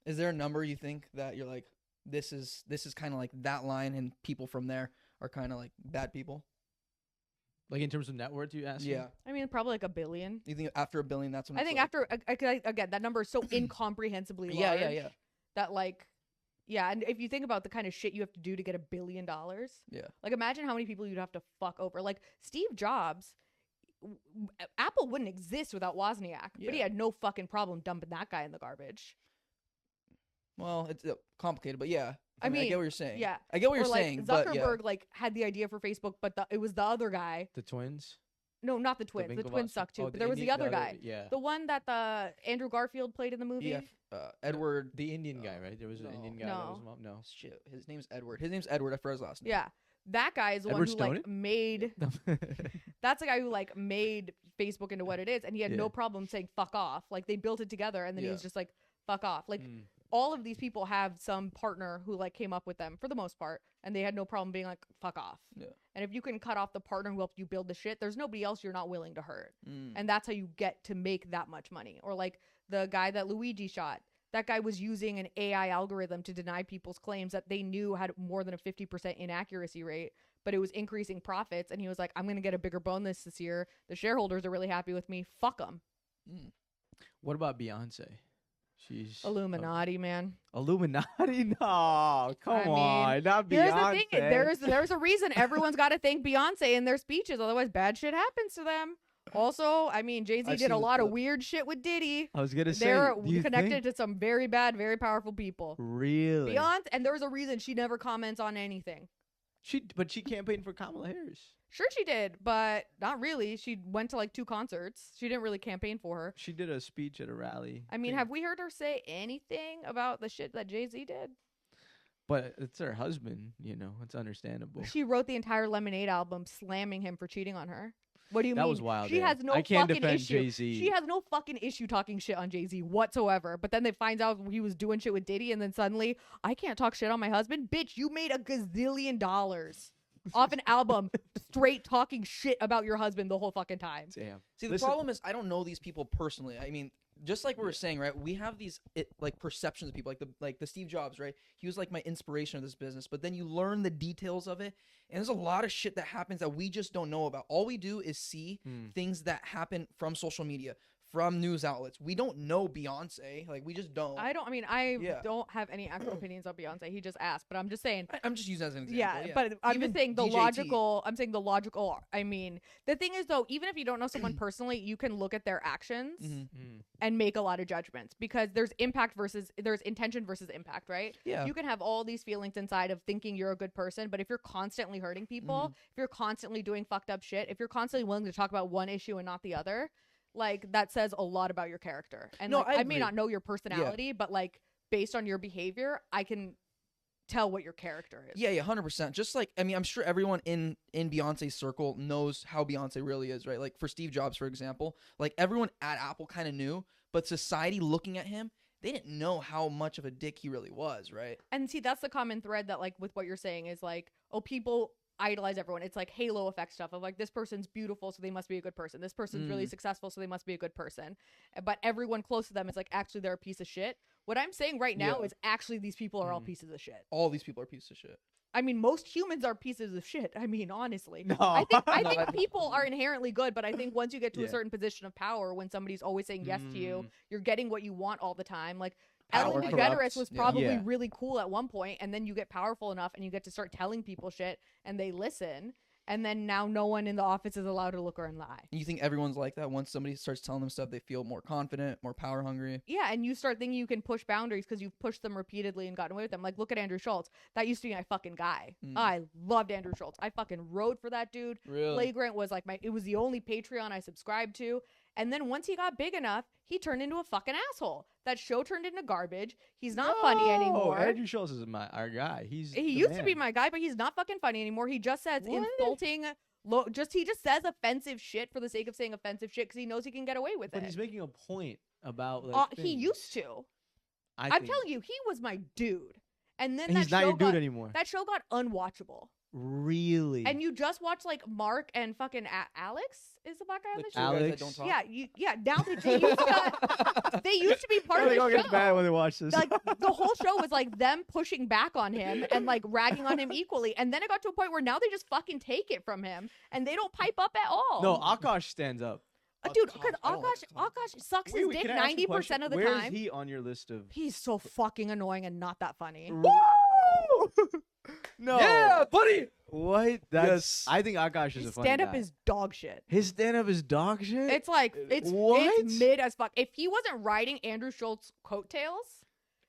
Is there a number you think that you're like, this is kind of like that line, and people from there are kind of like bad people? Like in terms of net worth, you ask? Yeah. I mean, probably like $1 billion. You think after $1 billion, that's when I it's think like, after again, that number is so incomprehensibly large. Yeah. That like, yeah, and if you think about the kind of shit you have to do to get $1 billion, Yeah. like imagine how many people you'd have to fuck over. Like Steve Jobs, Apple wouldn't exist without Wozniak, but he Yeah. had no fucking problem dumping that guy in the garbage. Well, it's complicated, but yeah. I I mean, get what you're saying. yeah. I get what Or you're like saying, Zuckerberg but like had the idea for Facebook, but it was the other guy. The twins? No, not the twins. The twins Winklevoss? suck too. Oh, But there was the other guy, Yeah. the one that the Andrew Garfield played in the movie. yeah. Edward. The Indian guy, right? There was an No. Indian guy that was mom. No. Shit, his name's Edward. His name's Edward. I forgot his last name. Yeah, that guy is the Edward one who like Snowden? made. That's the guy who like made Facebook into what it is, and he had Yeah. no problem saying "fuck off." Like they built it together, and then he Yeah. was just like "fuck off." Like Mm. all of these people have some partner who like came up with them for the most part, and they had no problem being like "fuck off." Yeah. And if you can cut off the partner who helped you build the shit, there's nobody else you're not willing to hurt, Mm. and that's how you get to make that much money. Or like the guy that Luigi shot. That guy was using an AI algorithm to deny people's claims that they knew had more than a 50% inaccuracy rate, but it was increasing profits. And he was like, I'm going to get a bigger bonus this year. The shareholders are really happy with me. Fuck them. Mm. What about Beyonce? She's Illuminati, man. Illuminati? No, come mean, on, not Here's Beyonce. the thing. There's a reason everyone's got to thank Beyonce in their speeches. Otherwise, bad shit happens to them. Also, I mean, Jay-Z I've did a seen the lot of clip. weird shit with Diddy. I was gonna say, They're do you connected think? to some very bad, very powerful people. Really? Beyonce, and there's a reason she never comments on anything. But she campaigned for Kamala Harris. Sure she did, but not really. She went to like 2 concerts. She didn't really campaign for her. She did a speech at a rally. I mean, thing. have we heard her say anything about the shit that Jay-Z did? But it's her husband, it's understandable. She wrote the entire Lemonade album slamming him for cheating on her. What do you mean? That was wild. She has no I can't fucking defend issue. Jay-Z. She has no fucking issue talking shit on Jay-Z whatsoever. But then they find out he was doing shit with Diddy, and then suddenly, I can't talk shit on my husband. Bitch, you made $1 gazillion off an album straight talking shit about your husband the whole fucking time. Damn. See, the Listen- problem is I don't know these people personally. I mean, just like we were saying, right? We have these like perceptions of people, like the Steve Jobs, right? He was like my inspiration of this business, but then you learn the details of it, and there's a lot of shit that happens that we just don't know about. All we do is see things that happen from social media, from news outlets. We don't know Beyonce, like we just don't. I Yeah. don't have any actual opinions on Beyonce. He just asked, but I'm just saying. I'm just using that as an example. Yeah, but I'm Even just saying the DJT. logical. I'm saying the logical. I mean, the thing is though, even if you don't know someone personally, you can look at their actions Mhm. and make a lot of judgments because there's intention versus impact, right? Yeah. You can have all these feelings inside of thinking you're a good person, but if you're constantly hurting people, if you're constantly doing fucked up shit, if you're constantly willing to talk about one issue and not the other, like that says a lot about your character. And No, like, I I may agree. not know your personality, but like based on your behavior, I can tell what your character is. Yeah, 100%. Just like, I mean, I'm sure everyone in Beyonce's circle knows how Beyonce really is, right? Like for Steve Jobs, for example, like everyone at Apple kind of knew, but society looking at him, they didn't know how much of a dick he really was, right? And see, that's the common thread that like with what you're saying is like, oh, people idolize everyone. It's like halo effect stuff of like, this person's beautiful, so they must be a good person. This person's really successful, so they must be a good person. But everyone close to them is like, actually, they're a piece of shit. What I'm saying right now is actually these people are all pieces of shit. All these people are pieces of shit. I mean, most humans are pieces of shit. I mean, honestly. No. I think people are inherently good, but I think once you get to a Yeah. certain position of power, when somebody's always saying yes to you, you're getting what you want all the time. Like Power Ellen corrupts. DeGeneres was Yeah. probably Yeah. really cool at one point, and then you get powerful enough and you get to start telling people shit and they listen. And then now no one in the office is allowed to look her in the eye. You think everyone's like that? Once somebody starts telling them stuff, they feel more confident, more power hungry. Yeah, and you start thinking you can push boundaries because you've pushed them repeatedly and gotten away with them. Like, look at Andrew Schultz. That used to be my fucking guy. I loved Andrew Schultz. I fucking rode for that dude. Really? Flagrant was like it was the only Patreon I subscribed to. And then once he got big enough, he turned into a fucking asshole. That show turned into garbage. He's not funny anymore. Andrew Schultz is our guy. He used to be my guy, but he's not fucking funny anymore. He just says What? insulting. He just says offensive shit for the sake of saying offensive shit because he knows he can get away with But it. he's making a point about like He things. used to. I I'm think- telling you, he was my dude. and then And he's that not show your dude got anymore. that show got unwatchable. Really? And you just watch like Mark and fucking Alex is the black guy on the The two show. guys that Alex? don't talk. Yeah. Now they used to be part of They the all show. get mad when they watch this. Like the whole show was like them pushing back on him and like ragging on him equally, and then it got to a point where now they just fucking take it from him and they don't pipe up at all. No, Akash stands up. Dude, Akash, because I don't like Akash sucks his dick 90% of the Where time. is he on your list of? He's so fucking annoying and not that funny. Woo! No. Yeah, buddy. What? That's. Yes. I think Akash is His a funny stand up guy. is dog shit. His stand up is dog shit. It's like it's What? mid as fuck. If he wasn't riding Andrew Schultz's coattails,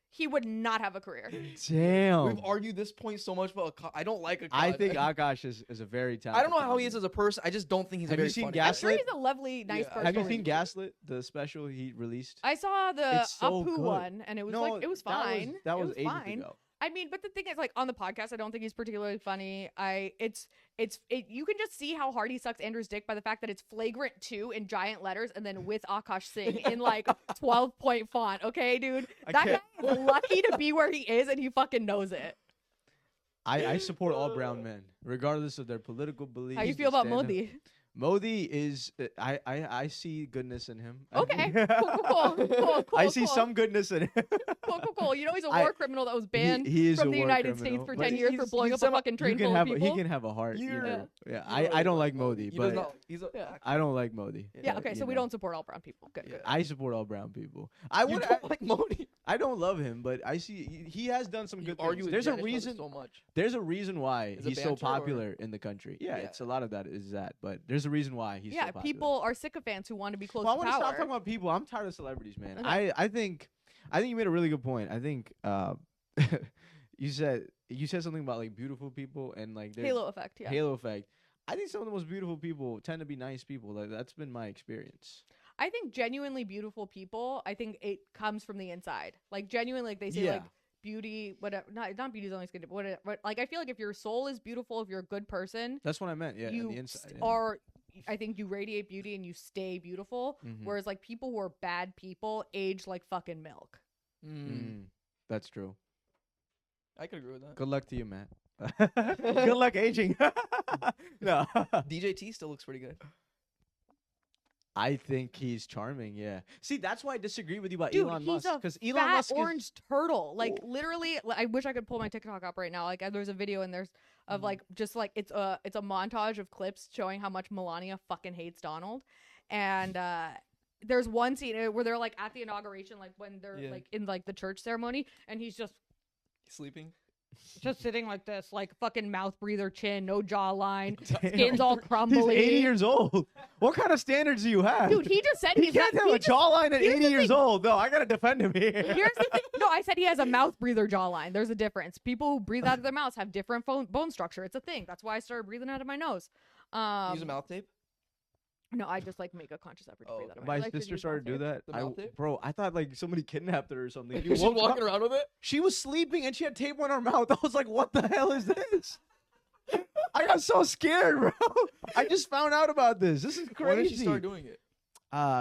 he would not have a career. Damn. We've argued this point so much about I don't like Akash. I think Akash is a very talented. I don't know how he is comedian. as a person. I just don't think he's Have a you very seen funny I'm guy. sure Gaslit? he's a lovely, nice Yeah. person. Have you seen Gaslit, the special he released? I saw the It's so Apu good. one, and it was No, it was that was- fine. That It was ages fine. ago. I mean, but the thing is, like on the podcast, I don't think he's particularly funny. You can just see how hard he sucks Andrew's dick by the fact that it's flagrant 2 in giant letters, and then with Akash Singh in like 12-point font. Okay, dude, I that can't- guy is lucky to be where he is, and he fucking knows it. I support all brown men, regardless of their political beliefs. How you feel about stand-up. Modi? Modi is I see goodness in him. Okay, cool. I see cool. some goodness in him. Cool. You know he's a I- war criminal that was banned he is from a the war United criminal, States for but 10 years for he's- blowing he's up a some- fucking He train can full of have people. he can have a heart. You You're- know? Yeah, You're I don't really like Modi, He but does not. He's a. Yeah. I don't like Modi. Yeah, but, okay, so you we know. don't support all brown people. Good. Yeah. I support all brown people. I You would. don't like Modi. I don't love him, but I see he has done some You good argue things. with There's a Janet about it reason. so much. There's a reason why Is it he's so banter or- popular in the country. Yeah, Yeah. it's a lot of that is that, but there's a reason why he's so Yeah, popular. people are sycophants who want to be close Well, I to want to power. stop talking about people. I'm tired of celebrities, man. Okay. I think you made a really good point. I think you said something about like beautiful people and like their Halo effect, yeah. halo effect. I think some of the most beautiful people tend to be nice people. Like that's been my experience. I think genuinely beautiful people, I think it comes from the inside. Like genuinely, like they say, Yeah. like beauty, whatever. Not beauty is only skin. Whatever. Like I feel like if your soul is beautiful, if you're a good person, That's what I meant. Yeah, on you the inside. yeah. are. I think you radiate beauty and you stay beautiful. Mhm. Whereas like people who are bad people age like fucking milk. That's true. I could agree with that. Good luck to you, Matt. Good luck aging. No, DJ T still looks pretty good. I think he's charming. Yeah. See, that's why I disagree with you about Dude, Elon he's Musk a because Elon Fat Musk is orange turtle. Like literally, I wish I could pull my TikTok up right now. Like there's a video and there's of like just like it's a montage of clips showing how much Melania fucking hates Donald, and there's one scene where they're like at the inauguration, like when they're Yeah. like in like the church ceremony, and he's just Sleeping. sitting like this, like fucking mouth breather, chin, no jawline, Damn. skin's all He's crumbly. 80 years old. What kind of standards do you have? Dude, he just said he he's can't not, have he a just- jawline at here's 80 the years thing. old. No, I gotta defend him here. Here's the thing. No, I said he has a mouth breather jawline. There's a difference. People who breathe out of their mouths have different bone structure. It's a thing. That's why I started breathing out of my nose. Use a mouth tape. No, I just like make a conscious effort to Oh, breathe out of okay. my My nose. I like to sister use started to do mouth that. The mouth tape? Bro, I thought like somebody kidnapped her or something. You're just woke walking up- around with it. She was sleeping and she had tape on her mouth. I was like, what the hell is this? I got so scared, bro. I just found out about this. This is crazy. When did she start doing it?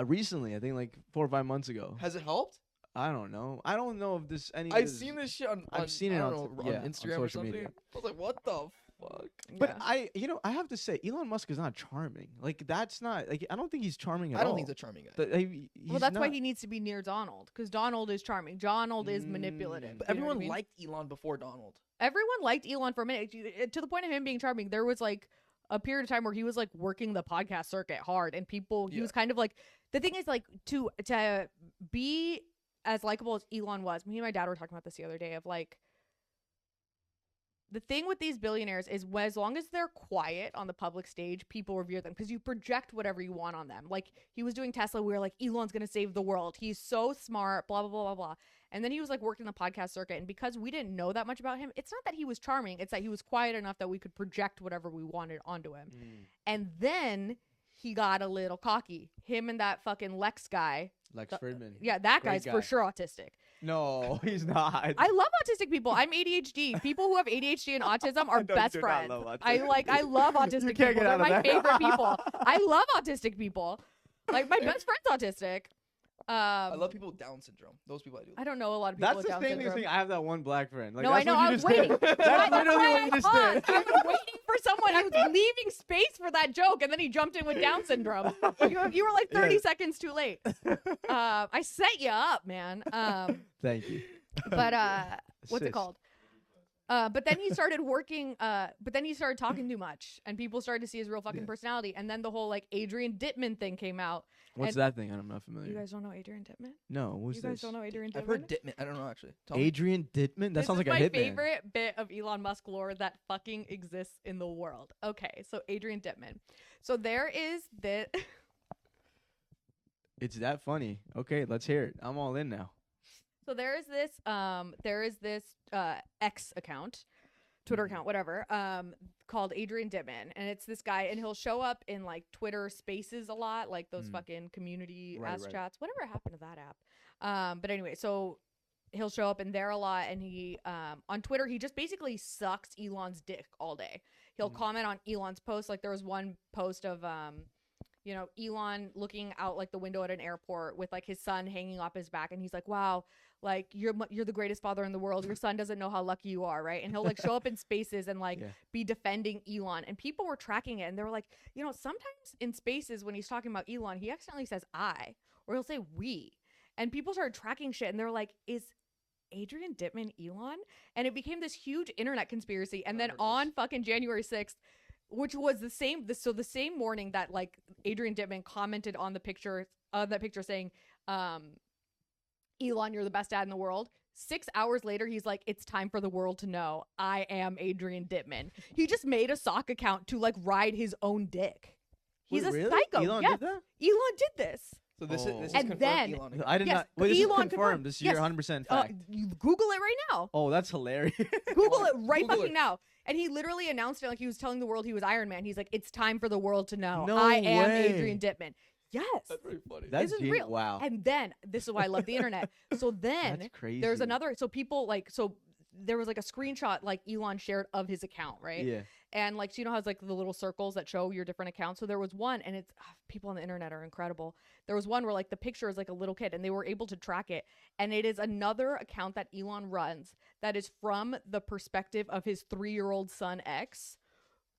Recently, I think like 4 or 5 months ago. Has it helped? I don't know. I don't know if this any. of I've this- seen this shit on. I've seen it I on don't know, yeah, on Instagram or social something. media. I was like, what the fuck? But Yeah. I have to say, Elon Musk is not charming. Like that's not like I don't think he's charming at all. I don't think he's a charming guy. Well, that's why he needs to be near Donald, because Donald is charming. Donald is manipulative. But you know what everyone I mean? liked Elon before Donald. Everyone liked Elon for a minute, to the point of him being charming. There was like a period of time where he was like working the podcast circuit hard, and people he Yeah. was kind of like, the thing is like to be as likable as Elon was. Me and my dad were talking about this the other day of like, the thing with these billionaires is as long as they're quiet on the public stage, people revere them because you project whatever you want on them. Like he was doing Tesla, we were like, Elon's gonna save the world. He's so smart, blah blah blah blah blah. And then he was like working the podcast circuit, and because we didn't know that much about him, it's not that he was charming, it's that he was quiet enough that we could project whatever we wanted onto him. And then he got a little cocky. Him and that fucking Lex guy. Lex Fridman. Yeah, that Great guy's guy. for sure autistic. No, he's not. I love autistic people. I'm ADHD. People who have ADHD and autism are No, you best do not friends. love I love autistic You can't people. get They're out of my that. favorite people. I love autistic people. Like my best friend's autistic. I love people with Down syndrome. Those people I do. I don't know a lot of people That's with the Down famous syndrome. thing. I have that one black friend. Like, No, I that's know. what you I was just did. waiting. That's That's literally why what I you just paused. did. I was waiting for someone. I was leaving space for that joke, and then he jumped in with Down syndrome. You were like 30 Yeah. seconds too late. I set you up, man. Thank you. But what's it Assist. called? But then he started working. But then he started talking too much, and people started to see his real fucking personality. And then the whole like Adrian Dittman thing came out. What's And- that thing? I'm not familiar. You guys don't know Adrian Dittman? No, what's You guys this? don't know Adrian Dittman? I've heard Dittman. I don't know actually. Tell me. Adrian Dittman? That This sounds is like a my hitman. favorite bit of Elon Musk lore that fucking exists in the world. Okay, so Adrian Dittman. So there is this. It's that funny. Okay, let's hear it. I'm all in now. So there is this X account, Twitter account, whatever, called Adrian Dittman, and it's this guy, and he'll show up in like Twitter Spaces a lot, like those fucking community Right, ass right. chats. Whatever happened to that app? But anyway, so he'll show up in there a lot, and he on Twitter he just basically sucks Elon's dick all day. He'll comment on Elon's posts. Like there was one post of Elon looking out like the window at an airport with like his son hanging off his back, and he's like, "Wow, like you're the greatest father in the world. Your son doesn't know how lucky you are, right?" And he'll like show up in spaces and like Yeah. be defending Elon, and people were tracking it, and they were like, sometimes in spaces when he's talking about Elon, he accidentally says "I" or he'll say "we," and people started tracking shit, and they're like, "Is Adrian Dittman Elon?" And it became this huge internet conspiracy, and then on fucking January 6th. Which was the same morning that like Adrian Dittman commented on the picture saying, Elon, you're the best dad in the world. 6 hours later, he's like, it's time for the world to know I am Adrian Dittman. He just made a sock account to like ride his own dick. He's Wait, a really? psycho. Elon Yes. did that? Elon did this. So this Oh. is And confirmed then- Elon again. I did Yes, not. Wait, this is Elon confirmed. confirmed. This is Yes. your 100% fact. You Google it right now. Oh, that's hilarious. Google it right Google fucking it. now. And he literally announced it like he was telling the world he was Iron Man. He's like, it's time for the world to know No I am way. Adrian Dittman. Yes. That's pretty funny. That's is genius. real. Wow. And then this is why I love the internet. So then That's crazy. there's another. So people like there was like a screenshot like Elon shared of his account, right? Yeah. And like, so how it's like the little circles that show your different accounts. So there was one, and it's people on the internet are incredible. There was one where like the picture is like a little kid, and they were able to track it. And it is another account that Elon runs that is from the perspective of his 3-year-old son X,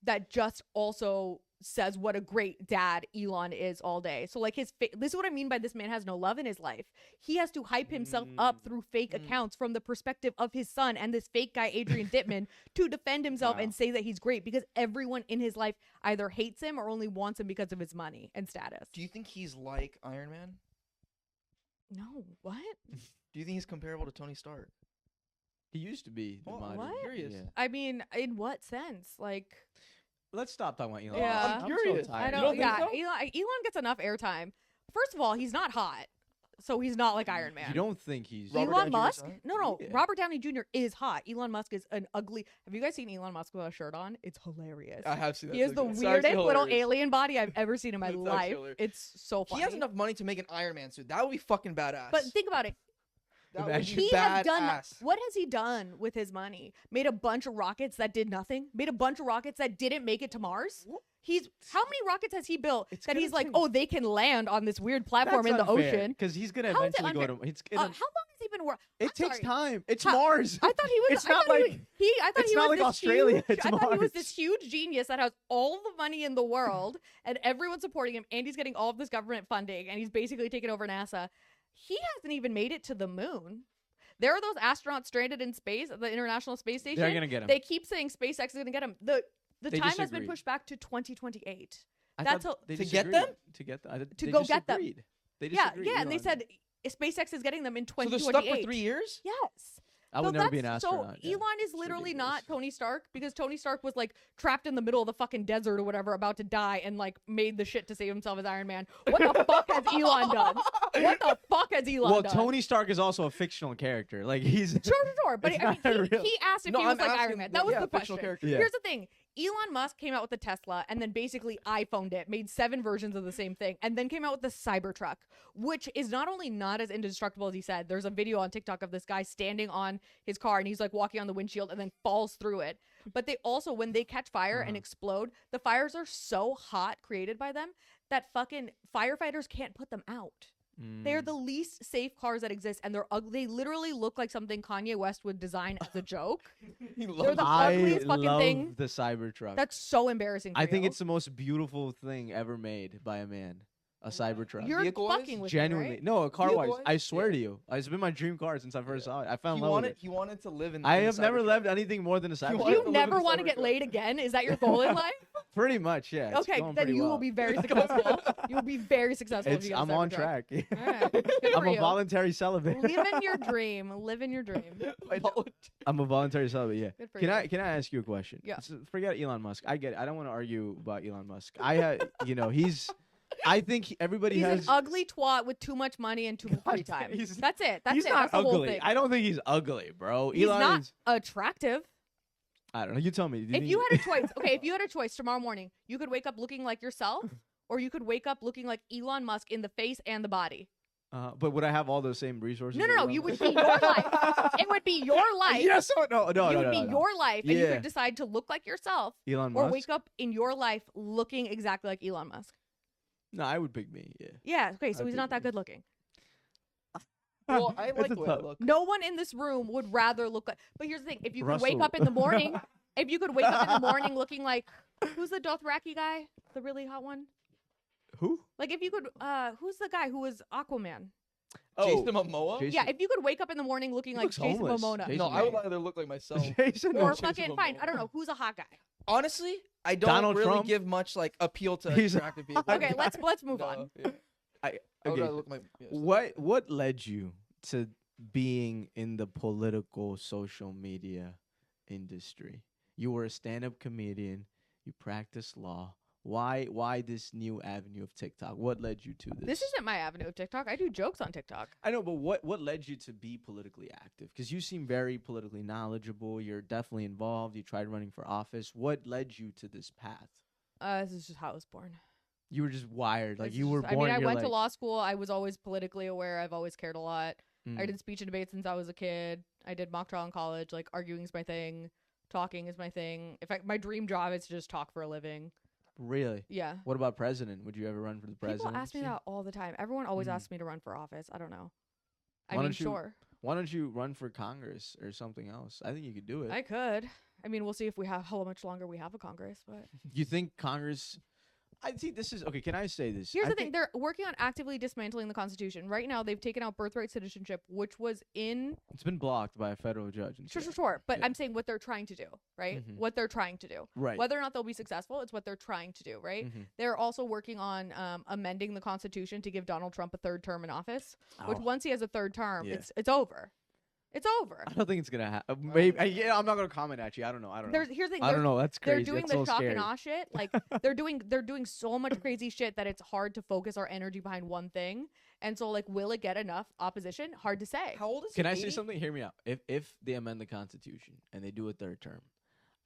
that just also says what a great dad Elon is all day. So like this is what I mean by this man has no love in his life. He has to hype himself up through fake accounts from the perspective of his son and this fake guy Adrian Dittman to defend himself Wow. and say that he's great, because everyone in his life either hates him or only wants him because of his money and status. Do you think he's like Iron Man? No, what? Do you think he's comparable to Tony Stark? He used to be the Oh, modern. what? Curious. Yeah. I mean, in what sense? Like, Let's stop talking about Elon. Yeah. I'm curious. So I tired. You don't. think Yeah, so? Elon gets enough airtime. First of all, he's not hot, so he's not like Iron Man. You don't think he's Robert Elon Downey Jr. 's Musk? hot? No. Yeah. Robert Downey Jr. is hot. Elon Musk is an ugly. Have you guys seen Elon Musk without a shirt on? It's hilarious. I have seen that. He has the It's actually weirdest little hilarious. alien body I've ever seen in my It's actually life. hilarious. It's so funny. He has enough money to make an Iron Man suit. That would be fucking badass. But think about it. that would Imagine. be He has done. badass. What has he done with his money? Made a bunch of rockets that did nothing. Made a bunch of rockets that didn't make it to Mars. What? How many rockets has he built It's that gonna he's like, take- oh, they can land on this weird platform in the ocean? because he's gonna How is it eventually go unfair? to. It's How gonna, long has he been working? it takes sorry. time. It's How- Mars. I thought he was. It's I not thought like- he was, I thought it's he not was like this Australia, Huge, it's I thought he was Mars. this huge genius that has all the money in the world, and everyone's supporting him, and he's getting all of this government funding, and he's basically taken over NASA. He hasn't even made it to the moon. There are those astronauts stranded in space at the International Space Station. They're gonna get him. They keep saying SpaceX is gonna get him. The They time has been disagreed. pushed back to 2028. I That's thought they To get disagreed. them? To get them. To go get them. They Yeah, disagreed. yeah, and they Elon said SpaceX is getting them in So they're 2028. stuck for 3 years? Yes. I would So never be an that's- astronaut. So yeah. Elon is It's literally ridiculous. not Tony Stark, because Tony Stark was like trapped in the middle of the fucking desert or whatever, about to die, and like made the shit to save himself as Iron Man. What the fuck has Elon done? What the fuck has Elon Well, done? Tony Stark is also a fictional character. Like he's. Sure. But It's I mean, not real. he asked if No, he was I'm like asking Iron Man. the- That was yeah, the fictional question. character. Yeah. Here's the thing. Elon Musk came out with the Tesla and then basically iPhoned it, made 7 versions of the same thing, and then came out with the Cybertruck, which is not only not as indestructible as he said. There's a video on TikTok of this guy standing on his car, and he's like walking on the windshield and then falls through it. But they also, when they catch fire and explode, the fires are so hot created by them that fucking firefighters can't put them out. They're the least safe cars that exist, and they're ugly. They literally look like something Kanye West would design as a joke. They're the ugliest fucking love thing. the Cybertruck. That's so embarrassing. For I think you. it's the most beautiful thing ever made by a man. A Cybertruck. You're Vehicle-wise? fucking with Genuinely. me, right? No, car wise. Vehicle-wise? I swear Yeah. to you. It's been my dream car since I first saw it. I fell in He love with wanted it. he wanted to live in. I in have the never Cybertruck. loved anything more than a wanted Cybertruck. to You live never in the want to get Cybertruck. laid again? Is that your goal in life? Pretty much, yeah. It's Okay, going then pretty you will well. be very successful. You will be very successful if you get a I'm on Cybertruck. track. All right. Good I'm for a you. voluntary celibate. Live in your dream. Live in your dream. I'm a voluntary celibate. Yeah. Good for Can you. I ask you a question? Yeah. Forget Elon Musk. I get it. I don't want to argue about Elon Musk. He's. I think everybody He's has. an ugly twat with too much money and too much free God, time. he's- That's it. That's he's it. not That's the whole ugly. thing. I don't think he's ugly, bro. He's Elon not is. attractive. I don't know. You tell me. If you had a choice, okay, if you had a choice tomorrow morning, you could wake up looking like yourself, or you could wake up looking like Elon Musk in the face and the body. But would I have all those same resources? No, that no, Elon you Musk- would be your life. It would be your life. Yes. No. It would be your life, and you Yeah. could decide to look like yourself, Elon or Musk. wake up in your life looking exactly like Elon Musk. No, I would pick me. Yeah. Yeah. Okay, so I'd he's pick not that me. good looking. Well, I It's like a the way I tough- look. No one in this room would rather look like. But here's the thing: if you could wake Russell. up in the morning, if you could wake up in the morning looking like who's the Dothraki guy, the really hot one? Who? Like if you could, who's the guy who was Aquaman? Jason Momoa. Jason- Yeah, if you could wake up in the morning looking He like looks Jason homeless. Momoa, Jason No, I would Momoa. rather look like myself. Jason. or Momoa. fucking fine, I don't know who's a hot guy. Honestly, I don't Donald really Trump? give much like appeal to He's a attractive people. Okay, let's move on. No, yeah. I would Okay. rather look my. Yeah, What led you to being in the political social media industry? You were a stand-up comedian. You practiced law. Why this new avenue of TikTok? What led you to this? This isn't my avenue of TikTok. I do jokes on TikTok. I know, but what led you to be politically active? Because you seem very politically knowledgeable. You're definitely involved. You tried running for office. What led you to this path? This is just how I was born. You were just wired. Like It's you were just- born. I mean, I you're went to like, law school. I was always politically aware. I've always cared a lot. mm, I did speech and debate since I was a kid. I did mock trial in college. Like arguing is my thing. Talking is my thing. In fact, my dream job is to just talk for a living. Really? Yeah. What about president? Would you ever run for the president? People ask me that all the time. Everyone always Mm. asks me to run for office. I don't know. I Why mean, don't you- sure, Why don't you run for Congress or something else? I think you could do it. I could. I mean, we'll see if we have how much longer we have a Congress. But You think Congress? I think this is okay. Can I say this? here's I the thing: think- they're working on actively dismantling the Constitution. Right now, they've taken out birthright citizenship, which was in It's been blocked by a federal judge. and sure. stuff. But Yeah. I'm saying what they're trying to do, right? Mhm. What they're trying to do. Right. Whether or not they'll be successful, it's what they're trying to do, right? Mhm. They're also working on amending the Constitution to give Donald Trump a third term in office. Which Oh, once he has a third term, Yeah. it's over. It's over. I don't think it's gonna happen. Maybe. I'm not gonna comment at you. I don't know. Here's the thing. I don't know. That's They're crazy. doing That's the so shock scary. and awe shit. Like they're doing so much crazy shit that it's hard to focus our energy behind one thing. And so like, will it get enough opposition? Hard to say. How old is Can he? I say 80? something? Hear me out. If they amend the Constitution and they do a third term,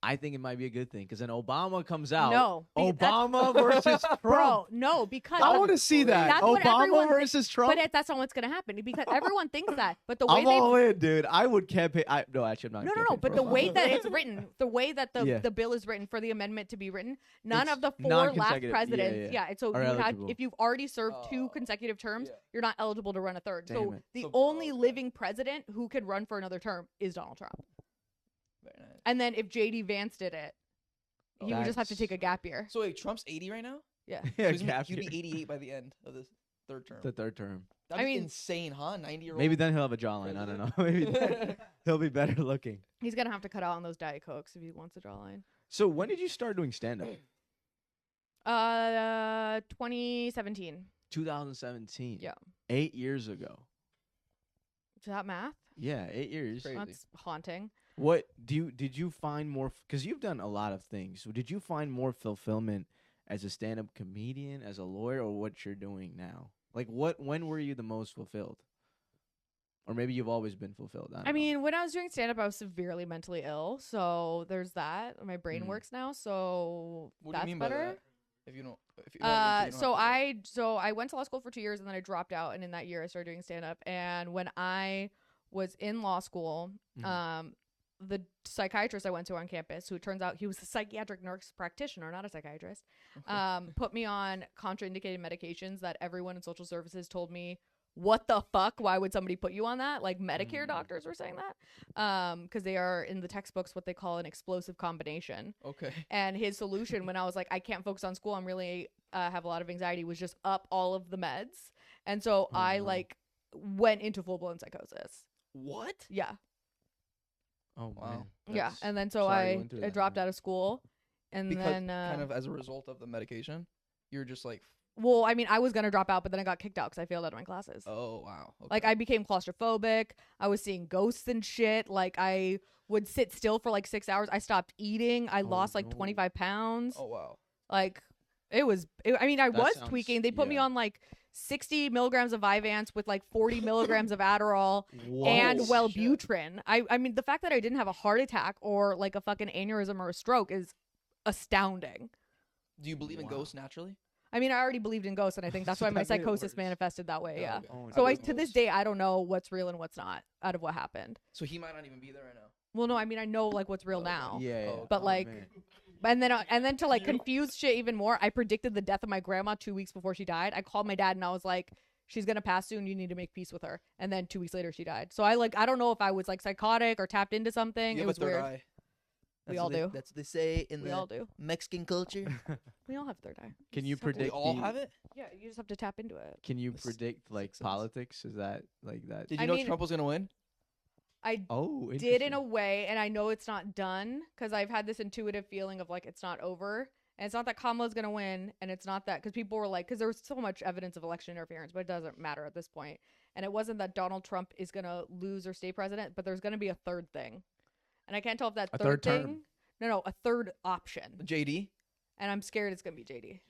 I think it might be a good thing because then Obama comes out. No, Obama versus Trump. Bro, no, because I want to see that. That's what Obama everyone versus Trump. but that's not what's gonna happen because everyone thinks that. But the way I'm all in, dude. I would campaign. No, actually, I'm not. no. campaigning But for the Obama. way that it's written, the way that Yeah. the bill is written for the amendment to be written, none It's of the four last non-consecutive. Yeah, presidents, yeah. and so Are you had, eligible. if you've already served two Oh, consecutive terms, yeah. you're not eligible to run a third. Damn So it. the So- only okay. living president who could run for another term is Donald Trump. Very nice. And then if JD Vance did it, he would just have to That's- take a gap year. So wait, Trump's 80 right now. Yeah. Yeah, So he'd gap be year. 88 by the end of this third term. The third term. That'd I be mean- insane, huh? 90-year-old. Maybe then he'll have a jawline. I don't know. Maybe then he'll be better looking. He's gonna have to cut out on those Diet Cokes if he wants a jawline. So when did you start doing stand up? 2017. 2017. Yeah. 8 years ago. Is that math? Yeah, 8 years. Crazy. That's haunting. What did you find more? Because you've done a lot of things. So did you find more fulfillment as a stand-up comedian, as a lawyer, or what you're doing now? Like, when were you the most fulfilled? Or maybe you've always been fulfilled. I don't I know. mean, when I was doing stand up, I was severely mentally ill. So there's that. My brain Mm. works now. So What that's do you mean by better. that? If you don't, if you don't, you don't So have to. I went to law school for 2 years and then I dropped out. And in that year, I started doing stand up. And when I was in law school, Mhm. the psychiatrist I went to on campus, who it turns out he was a psychiatric nurse practitioner, not a psychiatrist, put me on contraindicated medications that everyone in social services told me what the fuck? Why would somebody put you on that? Like Medicare doctors were saying that, because they are in the textbooks what they call an explosive combination. Okay. And his solution when I was like, I can't focus on school, I'm really have a lot of anxiety, was just up all of the meds. And so I like went into full blown psychosis. What? Yeah. Oh Wow. man. Yeah. That's- And then so sorry you I went through I that, dropped man. out of school, and Because then kind of as a result of the medication, you're just like, well, I mean, I was gonna drop out, but then I got kicked out because I failed out of my classes. oh wow. Okay. Like I became claustrophobic. I was seeing ghosts and shit. Like I would sit still for like 6 hours. I stopped eating. I lost like no. 25 pounds. Oh wow. Like I mean, I That was sounds- tweaking. They put me yeah. on like 60 milligrams of Vyvanse with like 40 milligrams of Adderall Whoa. and shit. Wellbutrin. I mean, the fact that I didn't have a heart attack or like a fucking aneurysm or a stroke is astounding. Do you believe in Wow. ghosts naturally? I mean, I already believed in ghosts, and I think that's So why my that made it psychosis worse. manifested that way. Oh, Yeah. okay. Oh, So believe in to this ghosts. day, I don't know what's real and what's not out of what happened. So he might not even be there right now. Well, no, I mean, I know like what's real Okay. now. Yeah, yeah. Oh, But Oh, like, man. and then to like confuse shit even more, I predicted the death of my grandma 2 weeks before she died. I called my dad and I was like, she's gonna pass soon. You need to make peace with her. And then 2 weeks later, she died. So I don't know if I was like psychotic or tapped into something. You It have was a third weird. eye. We That's all what they- do. That's what they say in We the all do. Mexican culture. We all have third eye. Can you just have to- we predict? all the- have it. Yeah, you just have to tap into it. Can you This- predict like makes sense. politics? Is that like that? Did I you know mean- Trump was gonna win? I Oh, did in interesting. a way, and I know it's not done because I've had this intuitive feeling of like it's not over. And it's not that Kamala's gonna win, and it's not that because people were like, because there was so much evidence of election interference, but it doesn't matter at this point. And it wasn't that Donald Trump is gonna lose or stay president, but there's gonna be a third thing, and I can't tell if that A third third thing, term. no, a third option, JD. and I'm scared it's gonna be JD.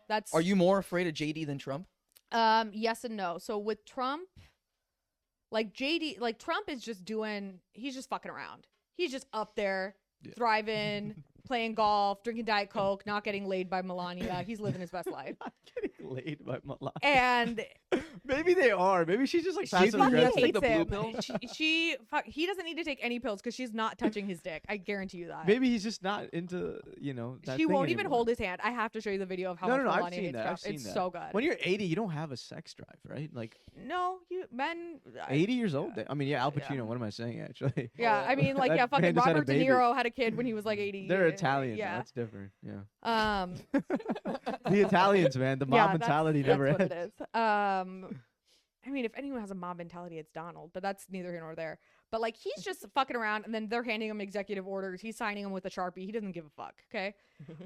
That's Are you more afraid of JD than Trump? Yes and no. So with Trump, like JD, like Trump is just he's just fucking around. He's just up there, Yeah. thriving, playing golf, drinking Diet Coke, not getting laid by Melania. He's living his best life. Not getting laid by Melania. And Maybe they are. Maybe she's just like She's passive fucking aggressive. take hates the him. blue pill? He doesn't need to take any pills because she's not touching his dick. I guarantee you that. Maybe he's just not into that She thing won't even anymore. hold his hand. I have to show you the video of how No, much no, I've Melania seen hates that. Trump. I've seen It's that. so good. When you're 80, you don't have a sex drive, right? Like No, men. 80 years old. I mean, yeah, Al Yeah. Pacino. What am I saying? Actually, Yeah, I mean, like, That yeah, fucking man just had a Robert De baby. Niro had a kid when he was like 80. they're Italian. Yeah. That's different. Yeah, Um. the Italians, man. The mob yeah, mentality that's never what ends. it is. I mean, if anyone has a mob mentality, it's Donald, but that's neither here nor there. But like, he's just fucking around, and then they're handing him executive orders. He's signing them with a Sharpie. He doesn't give a fuck. Okay,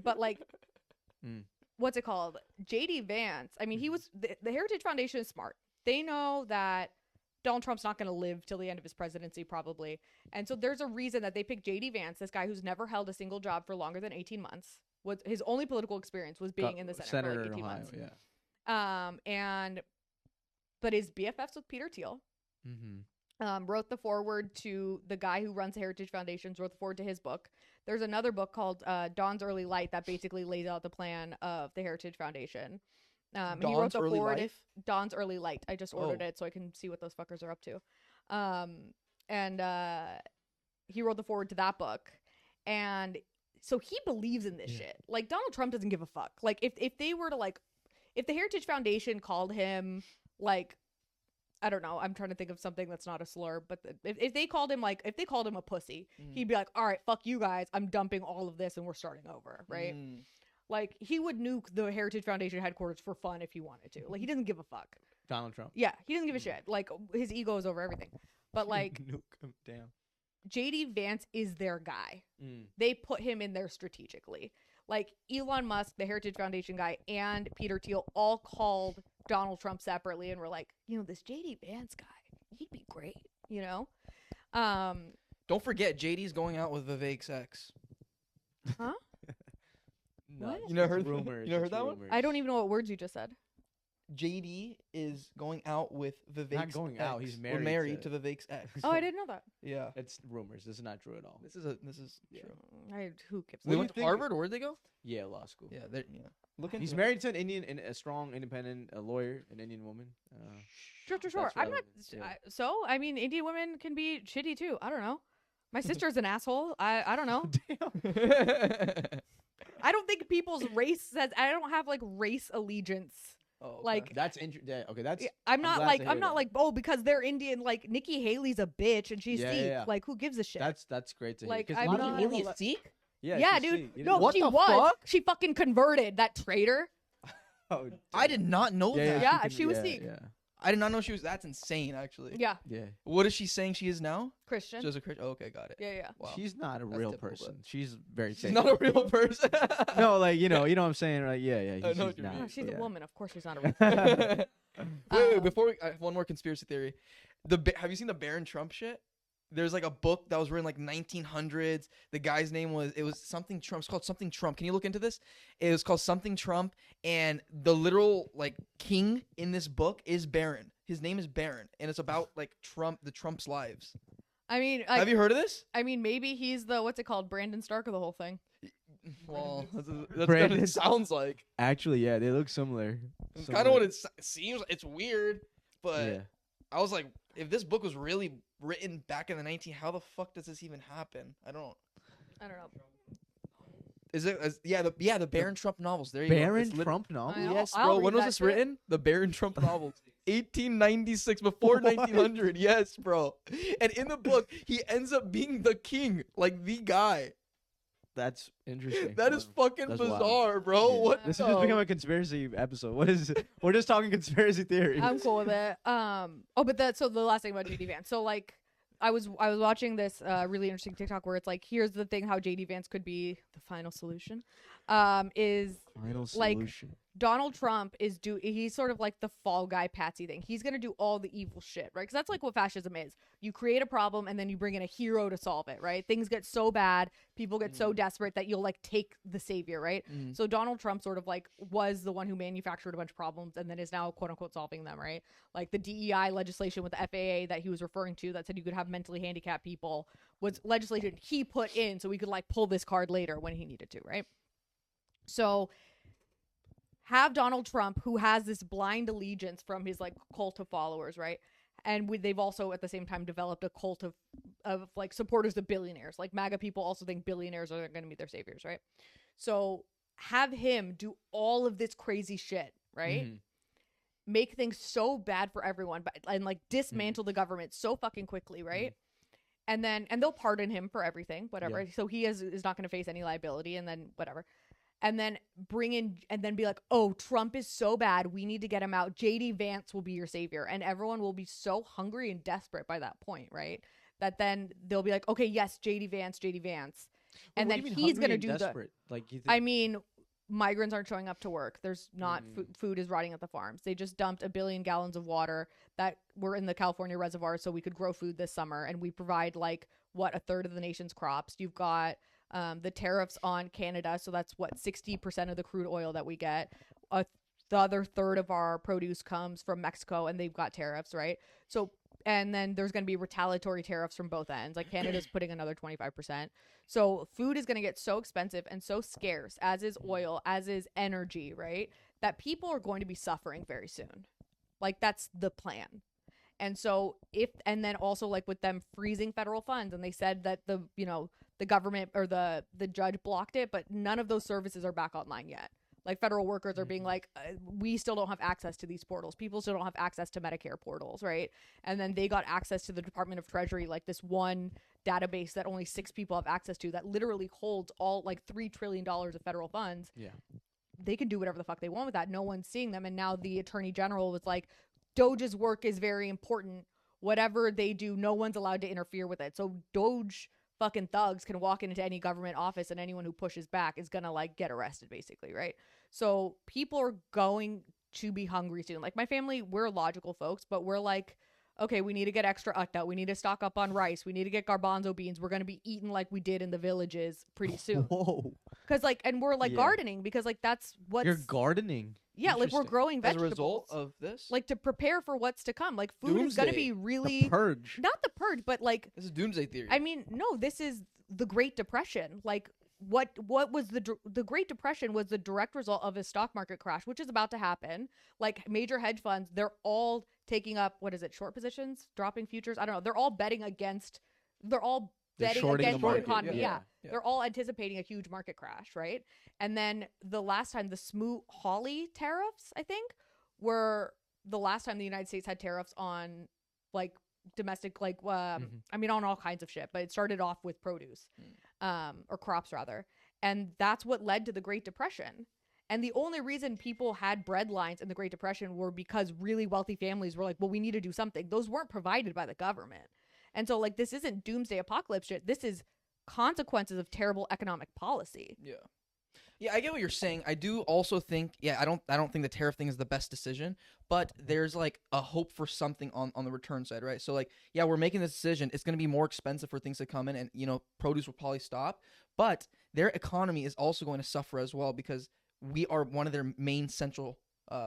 but like, Mm. what's it called? JD Vance. I mean, he was the Heritage Foundation is smart. They know that Donald Trump's not going to live till the end of his presidency, probably, and so there's a reason that they picked JD Vance, this guy who's never held a single job for longer than 18 months. What his only political experience was being in the Senate Senator for like in 18 Ohio. months. Yeah. But his BFFs with Peter Thiel. Mm-hmm. Wrote the foreword to the guy who runs the Heritage Foundations, wrote the foreword to his book. There's another book called Dawn's Early Light that basically lays out the plan of the Heritage Foundation. He wrote Dawn's the Early foreword. Life? Dawn's Early Light. I just ordered Oh. it so I can see what those fuckers are up to. He wrote the foreword to that book. And so he believes in this shit. Like, Donald Trump doesn't give a fuck. Like, if they were to, like, if the Heritage Foundation called him, like, I don't know, I'm trying to think of something that's not a slur, but if they called him, like, if they called him a pussy, he'd be like, all right, fuck you guys, I'm dumping all of this and we're starting over, right? Like, he would nuke the Heritage Foundation headquarters for fun if he wanted to. Like, he doesn't give a fuck. Donald Trump. Yeah, he doesn't give a shit. Like, his ego is over everything. But, like, Nuke him down. JD Vance is their guy. Mm. They put him in there strategically. Like, Elon Musk, the Heritage Foundation guy, and Peter Thiel all called Donald Trump separately and were like, you know, this JD Vance guy, he'd be great, you know? Don't forget, JD's going out with Vivek's ex. Huh? No, What? it's You never just heard- rumors. you never it's heard that one? rumors. I don't even know what words you just said. JD is going out with Vivek's Not going out, ex. he's Or married married to- to Vivek's ex. Oh, I didn't know that. Yeah. It's rumors. This is not true at all. This is Yeah. true. Who gives They What do went you to think- Harvard, or where'd they go? Yeah, law school. Yeah, yeah. Look into He's it. married to an Indian, a strong, independent lawyer, an Indian woman. Sure. That's I'm not. relevant, yeah. So, I mean, Indian women can be shitty too. I don't know. My sister's an asshole. I don't know. Damn. I don't think people's race says. I don't have like race allegiance. Oh, okay. Like, That's interesting. Okay, that's. yeah, I'm not glad like to hear I'm not that. like, oh, because they're Indian. Like Nikki Haley's a bitch and she's Yeah, Sikh. yeah, yeah. Like, who gives a shit? That's great to hear. Like, 'Cause I'm a lot Nikki of not- people Haley is let- Sikh? yeah, she's dude. Sikh. You didn't No, know What she the was. fuck? She fucking converted. That traitor. that? Oh, I did not know yeah, that. Yeah, she was yeah, Sikh. Yeah, I did not know she was. That's insane, actually. Yeah, yeah. What is she saying she is now? Christian. She's a Christian. Oh, okay, got it. Yeah, yeah. Wow. She's not a That's real typical, person. but- She's very. She's fake. not a real person. No, like you know what I'm saying. Like yeah, yeah. I know she's what you not, mean. Oh, she's yeah. a woman. Of course, she's not a real. wait, wait, Um, before I have one more conspiracy theory. Have you seen the Baron Trump shit? There's like a book that was written like 1900s. The guy's name was something Trump. It's called something Trump. Can you look into this? It was called something Trump, and the literal like king in this book is Baron. His name is Baron, and it's about like the Trump's lives. I mean, Have you heard of this? I mean, maybe he's the what's it called, Brandon Stark of the whole thing. Well, that's what Brandon- it sounds like. Actually, yeah, they look similar. It's kind of what it seems. It's weird, but Yeah. I was like, if this book was really written back in the 19, how the fuck does this even happen? I don't. I don't know. Is it? The Baron Trump novels. There you go. Baron It's lit- Trump novel. I know. Yes, I'll bro. read When was that this shit. written? The Baron Trump novels. 1896, before What? 1900. Yes, bro. And in the book, he ends up being the king, like the guy. That's interesting. That is Wow. fucking That's bizarre, wild. bro. Yeah. What? This the- has just become a conspiracy episode. What is it? We're just talking conspiracy theories. I'm cool with it. But so the last thing about JD Vance. So like, I was watching this really interesting TikTok where it's like, here's the thing how JD Vance could be the final solution. Is Final like, solution. Donald Trump he's sort of like the fall guy patsy thing. He's going to do all the evil shit, right? Because that's like what fascism is. You create a problem and then you bring in a hero to solve it, right? Things get so bad, people get so desperate that you'll like take the savior, right? Mhm. So Donald Trump sort of like was the one who manufactured a bunch of problems and then is now quote unquote solving them, right? Like the DEI legislation with the FAA that he was referring to that said you could have mentally handicapped people was legislation he put in so we could like pull this card later when he needed to, right? So have Donald Trump, who has this blind allegiance from his like cult of followers, right? And they've also at the same time developed a cult of like supporters of billionaires. Like MAGA people also think billionaires are going to be their saviors, right? So have him do all of this crazy shit, right? Mhm. Make things so bad for everyone, and like dismantle the government so fucking quickly, right? And they'll pardon him for everything, whatever. Yeah. So he is not going to face any liability, and then whatever. And then bring in and then be like, oh, Trump is so bad, we need to get him out. JD Vance will be your savior, and everyone will be so hungry and desperate by that point, right? That then they'll be like, okay, yes, JD Vance, and What then do you mean he's hungry gonna and do desperate? Like you think, I mean, migrants aren't showing up to work. There's not food is rotting at the farms. They just dumped 1 billion gallons of water that were in the California reservoir so we could grow food this summer, and we provide like a third of the nation's crops. You've got the tariffs on Canada, so that's 60% of the crude oil that we get. The other third of our produce comes from Mexico, and they've got tariffs, right? So, and then there's going to be retaliatory tariffs from both ends. Like Canada's putting another 25%. So food is going to get so expensive and so scarce, as is oil, as is energy, right? That people are going to be suffering very soon. Like that's the plan. And so and then also like with them freezing federal funds, and they said that the government or the judge blocked it, but none of those services are back online yet. Like federal workers are being like, we still don't have access to these portals. People still don't have access to Medicare portals, right? And then they got access to the Department of Treasury, like this one database that only 6 people have access to that literally holds all like $3 trillion of federal funds. yeah. They can do whatever the fuck they want with that. No one's seeing them. And now the attorney general was like, Doge's work is very important. Whatever they do, no one's allowed to interfere with it. So Doge fucking thugs can walk into any government office, and anyone who pushes back is gonna like get arrested, basically, right? So people are going to be hungry soon. Like my family, we're logical folks, but we're like, okay, we need to get extra utta. We need to stock up on rice. We need to get garbanzo beans. We're gonna be eating like we did in the villages pretty soon. Whoa. Cause like, and we're like Yeah. gardening because like that's what's You're gardening. yeah, like we're Interesting. growing As a vegetables. result of this, Like to prepare for what's to come. Like food is gonna Doomsday. be The really purge. not the purge, but like this is doomsday theory. I mean, no, this is the Great Depression. Like what was the Great Depression was the direct result of a stock market crash, which is about to happen. Like major hedge funds, they're all taking up short positions, dropping futures. I don't know. They're all betting against. They're all They're betting shorting the against the market, economy. yeah. Yeah. They're all anticipating a huge market crash, right? And then the last time, the Smoot-Hawley tariffs, I think, were the last time the United States had tariffs on like domestic, like I mean on all kinds of shit, but it started off with produce, or crops rather, and that's what led to the Great Depression. And the only reason people had bread lines in the Great Depression were because really wealthy families were like, well, we need to do something. Those weren't provided by the government. And so like this isn't doomsday apocalypse shit. This is consequences of terrible economic policy. Yeah. Yeah, I get what you're saying. I do also think, I don't think the tariff thing is the best decision, but there's like a hope for something on the return side, right? So like, yeah, we're making this decision. It's going to be more expensive for things to come in, and you know, produce will probably stop, but their economy is also going to suffer as well because we are one of their main central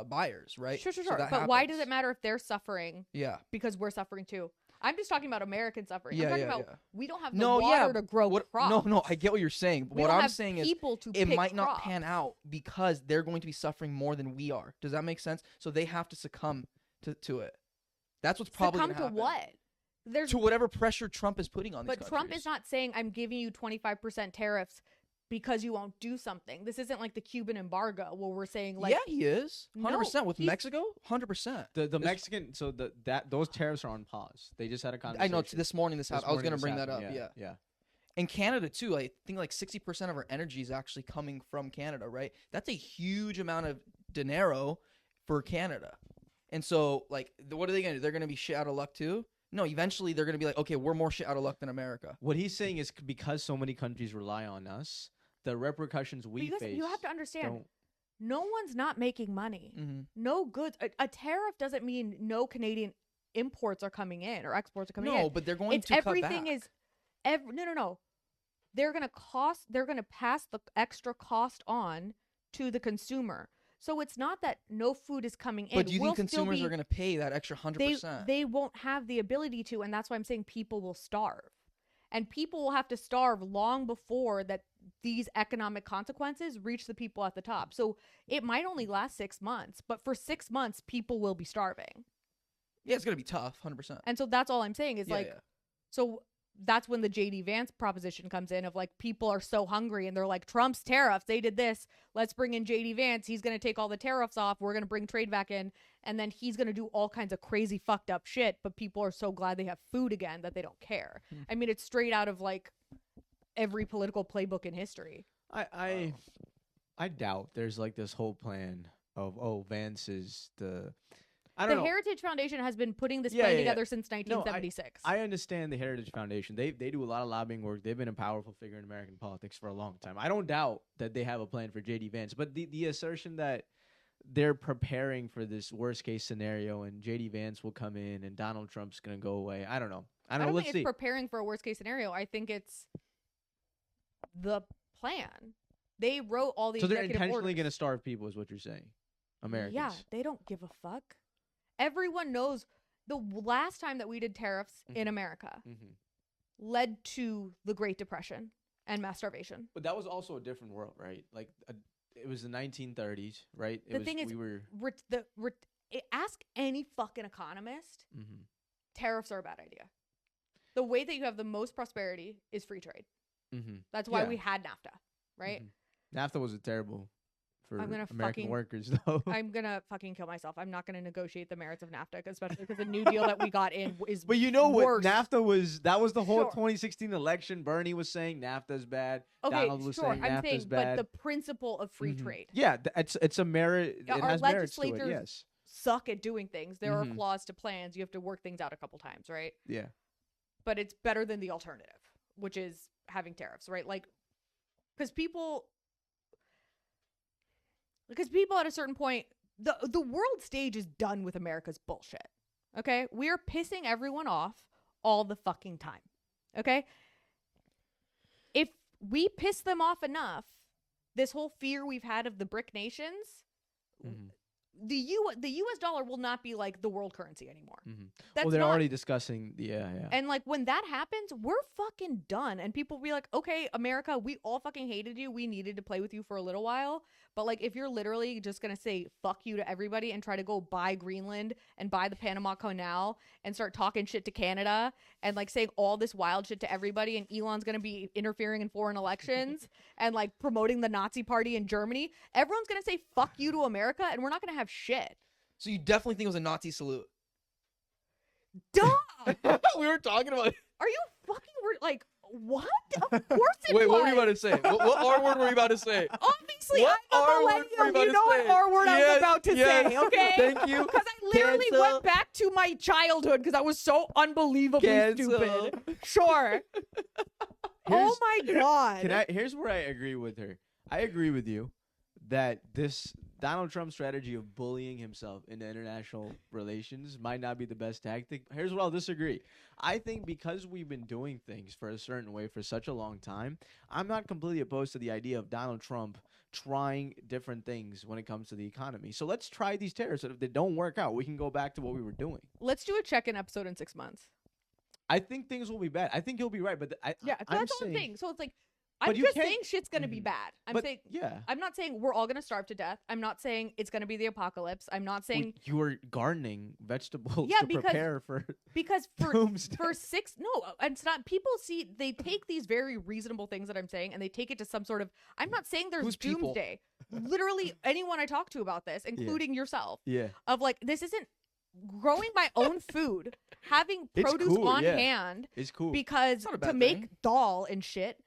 buyers, right? Sure. So But why does it matter if they're suffering? Yeah. Because we're suffering too. I'm just talking about American suffering. Yeah, I'm talking yeah, about yeah. we don't have the water to grow crops. No, I get what you're saying. We What don't I'm have saying is people to it pick might not crops. pan out because they're going to be suffering more than we are. Does that make sense? So they have to succumb to it. That's what's probably Succumb gonna to happen. what? There's To whatever pressure Trump is putting on these But Trump countries. is not saying I'm giving you 25% tariffs because you won't do something. This isn't like the Cuban embargo where we're saying like yeah, he is 100% with he's- Mexico. 100%. The Mexican, so those tariffs are on pause. They just had a conversation. I know. This morning this happened. I was gonna bring that up. Yeah. Yeah. In Canada too, I think like 60% of our energy is actually coming from Canada, right? That's a huge amount of dinero for Canada. And so, like, what are they gonna do? They're gonna be shit out of luck too? No, eventually they're gonna be like, okay, we're more shit out of luck than America. What he's saying is because so many countries rely on us, the repercussions we because face. you have to understand don't- no one's not making money. Mm-hmm. No goods. A tariff doesn't mean no Canadian imports are coming in or exports are coming in. No, but they're going It's to everything cut back. is no. They're gonna pass the extra cost on to the consumer. So it's not that no food is coming in. But do you We'll think still consumers be- are going to pay that extra 100%? They won't have the ability to, and that's why I'm saying people will starve. And people will have to starve long before that these economic consequences reach the people at the top. So it might only last 6 months, but for 6 months, people will be starving. Yeah, it's going to be tough, 100%. And so that's all I'm saying is Yeah. so that's when the JD Vance proposition comes in of like people are so hungry and they're like, Trump's tariffs, they did this. Let's bring in JD Vance. He's going to take all the tariffs off. We're going to bring trade back in. And then he's going to do all kinds of crazy fucked up shit. But people are so glad they have food again that they don't care. I mean, it's straight out of like every political playbook in history. I doubt there's like this whole plan of Vance is the. I don't The know. Heritage Foundation has been putting this Yeah, plan yeah, together yeah. since No, 1976. I understand the Heritage Foundation. They do a lot of lobbying work. They've been a powerful figure in American politics for a long time. I don't doubt that they have a plan for JD Vance, but the assertion that they're preparing for this worst case scenario and JD Vance will come in and Donald Trump's going to go away. I don't know. I don't Let's think see. it's preparing for a worst case scenario. I think it's the plan. They wrote all the So they're executive intentionally orders. going to starve people is what you're saying. Americans. Yeah, they don't give a fuck. Everyone knows the last time that we did tariffs in America Mm-hmm. led to the Great Depression and mass starvation. But that was also a different world, right? Like it was the 1930s, right? The thing is, ask any fucking economist, Mhm. tariffs are a bad idea. The way that you have the most prosperity is free trade. Mhm. That's why Yeah. we had NAFTA, right? Mhm. NAFTA was a terrible for I'm gonna American fucking- workers, though. I'm gonna fucking kill myself. I'm not gonna negotiate the merits of NAFTA, especially because the New Deal that we got in is. But you know what? worse. NAFTA was. That was the whole Sure. 2016 election. Bernie was saying NAFTA's bad. Okay, Donald was sure. saying I'm NAFTA's saying, bad. but the principle of free Mhm. trade. Yeah, it's a merit. Yeah, it our has merits to it. legislators- Yes. Suck at doing things. There Mhm. are flaws to plans. You have to work things out a couple times, right? Yeah. But it's better than the alternative, which is having tariffs, right? Like, because people at a certain point, the world stage is done with America's bullshit. Okay, we are pissing everyone off all the fucking time. Okay, if we piss them off enough, this whole fear we've had of the BRIC nations. Mhm. The US dollar will not be like the world currency anymore. Mhm. That's Well, they're not, already discussing. Yeah. and like when that happens, we're fucking done. And people be like, okay, America, we all fucking hated you. We needed to play with you for a little while. But like if you're literally just gonna say fuck you to everybody and try to go buy Greenland and buy the Panama Canal and start talking shit to Canada and like saying all this wild shit to everybody, and Elon's gonna be interfering in foreign elections and like promoting the Nazi party in Germany, everyone's gonna say fuck you to America and we're not gonna have shit. So you definitely think it was a Nazi salute? Duh. We were talking about. Are you fucking weird? Like, what? Of course it Wait, was. what were you about to say? What R word were you about to say? Obviously, What I'm R a word were you millennial. about You to know what say? R word I Yes, was about to yes. say, okay? Thank you. Because I literally Cancel. went back to my childhood because I was so unbelievably Cancel. stupid. Sure. Oh my god. Here's where I agree with her. I agree with you that this Donald Trump strategy of bullying himself into international relations might not be the best tactic. Here's where I'll disagree. I think because we've been doing things for a certain way for such a long time, I'm not completely opposed to the idea of Donald Trump trying different things when it comes to the economy. So let's try these tariffs. And if they don't work out, we can go back to what we were doing. Let's do a check-in episode in 6 months. I think things will be bad. I think he'll be right, but Yeah, I'm that's all I'm saying, saying. So it's like, I'm But you just can't- saying shit's gonna be bad. yeah. I'm not saying we're all gonna starve to death. I'm not saying it's gonna be the apocalypse. I'm not saying You were gardening vegetables Yeah, to because- prepare for because for doomsday. and it's not, people see, they take these very reasonable things that I'm saying and they take it to some sort of, I'm not saying there's Who's people? doomsday. Literally anyone I talk to about this, including yourself, Yeah. of like, this isn't growing my own food, having It's produce cool, on yeah. hand It's cool. because not a to bad make thing. dal and shit.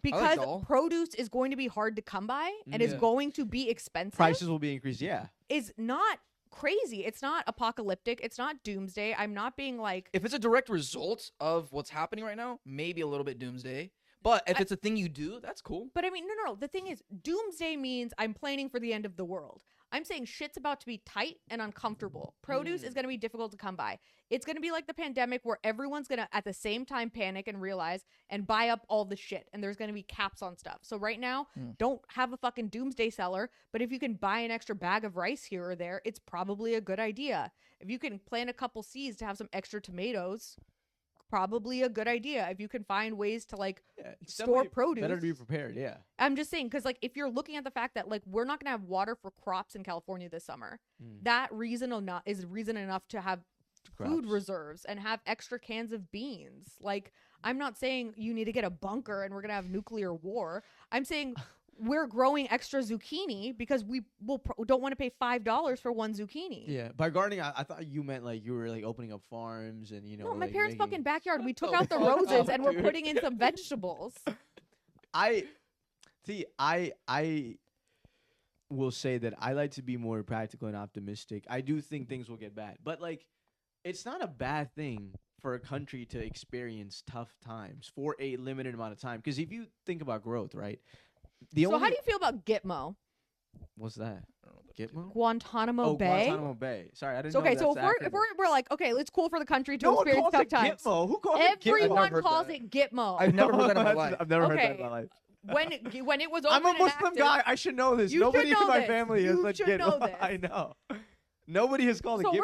Because dal. produce is going to be hard to come by and is Yeah. going to be expensive. Prices will be increased, yeah. Is not crazy. It's not apocalyptic. It's not doomsday. I'm not being like, If it's a direct result of what's happening right now, maybe a little bit doomsday. But if it's a thing you do, that's cool. but I mean, no. The thing is, doomsday means I'm planning for the end of the world. I'm saying shit's about to be tight and uncomfortable. Produce is going to be difficult to come by. It's going to be like the pandemic where everyone's going to at the same time panic and realize and buy up all the shit. And there's going to be caps on stuff. So right now, don't have a fucking doomsday seller. But if you can buy an extra bag of rice here or there, it's probably a good idea. If you can plant a couple seeds to have some extra tomatoes, probably a good idea. If you can find ways to like It's store definitely produce. Better to be prepared, yeah. I'm just saying, because like if you're looking at the fact that like we're not gonna have water for crops in California this summer, that reason is reason enough to have food Crops. reserves and have extra cans of beans. Like, I'm not saying you need to get a bunker and we're gonna have nuclear war. I'm saying we're growing extra zucchini because we don't want to pay $5 for one zucchini. Yeah. By gardening, I thought you meant like you were like opening up farms and No, my like, parents' making- fucking backyard. We took the out the fuck roses up, and we're dude? putting in some vegetables. I will say that I like to be more practical and optimistic. I do think things will get bad, but like, it's not a bad thing for a country to experience tough times for a limited amount of time. Because if you think about growth, right? So how do you feel about Gitmo? What's that? Gitmo? Guantanamo Bay? Guantanamo Bay. Sorry, I didn't So, know okay, that's so the if acronym. we're like, okay, it's cool for the country to No one experience calls tough it times. Gitmo. Who calls it Gitmo? Everyone heard calls that. it Gitmo. I've never heard that in my life. I've never heard that in Okay. my life. when it was over I'm a and Muslim enacted- guy. I should know this. You should Nobody know in my this. family has You said should Gitmo. know this. I know. Nobody has called So it Gitmo.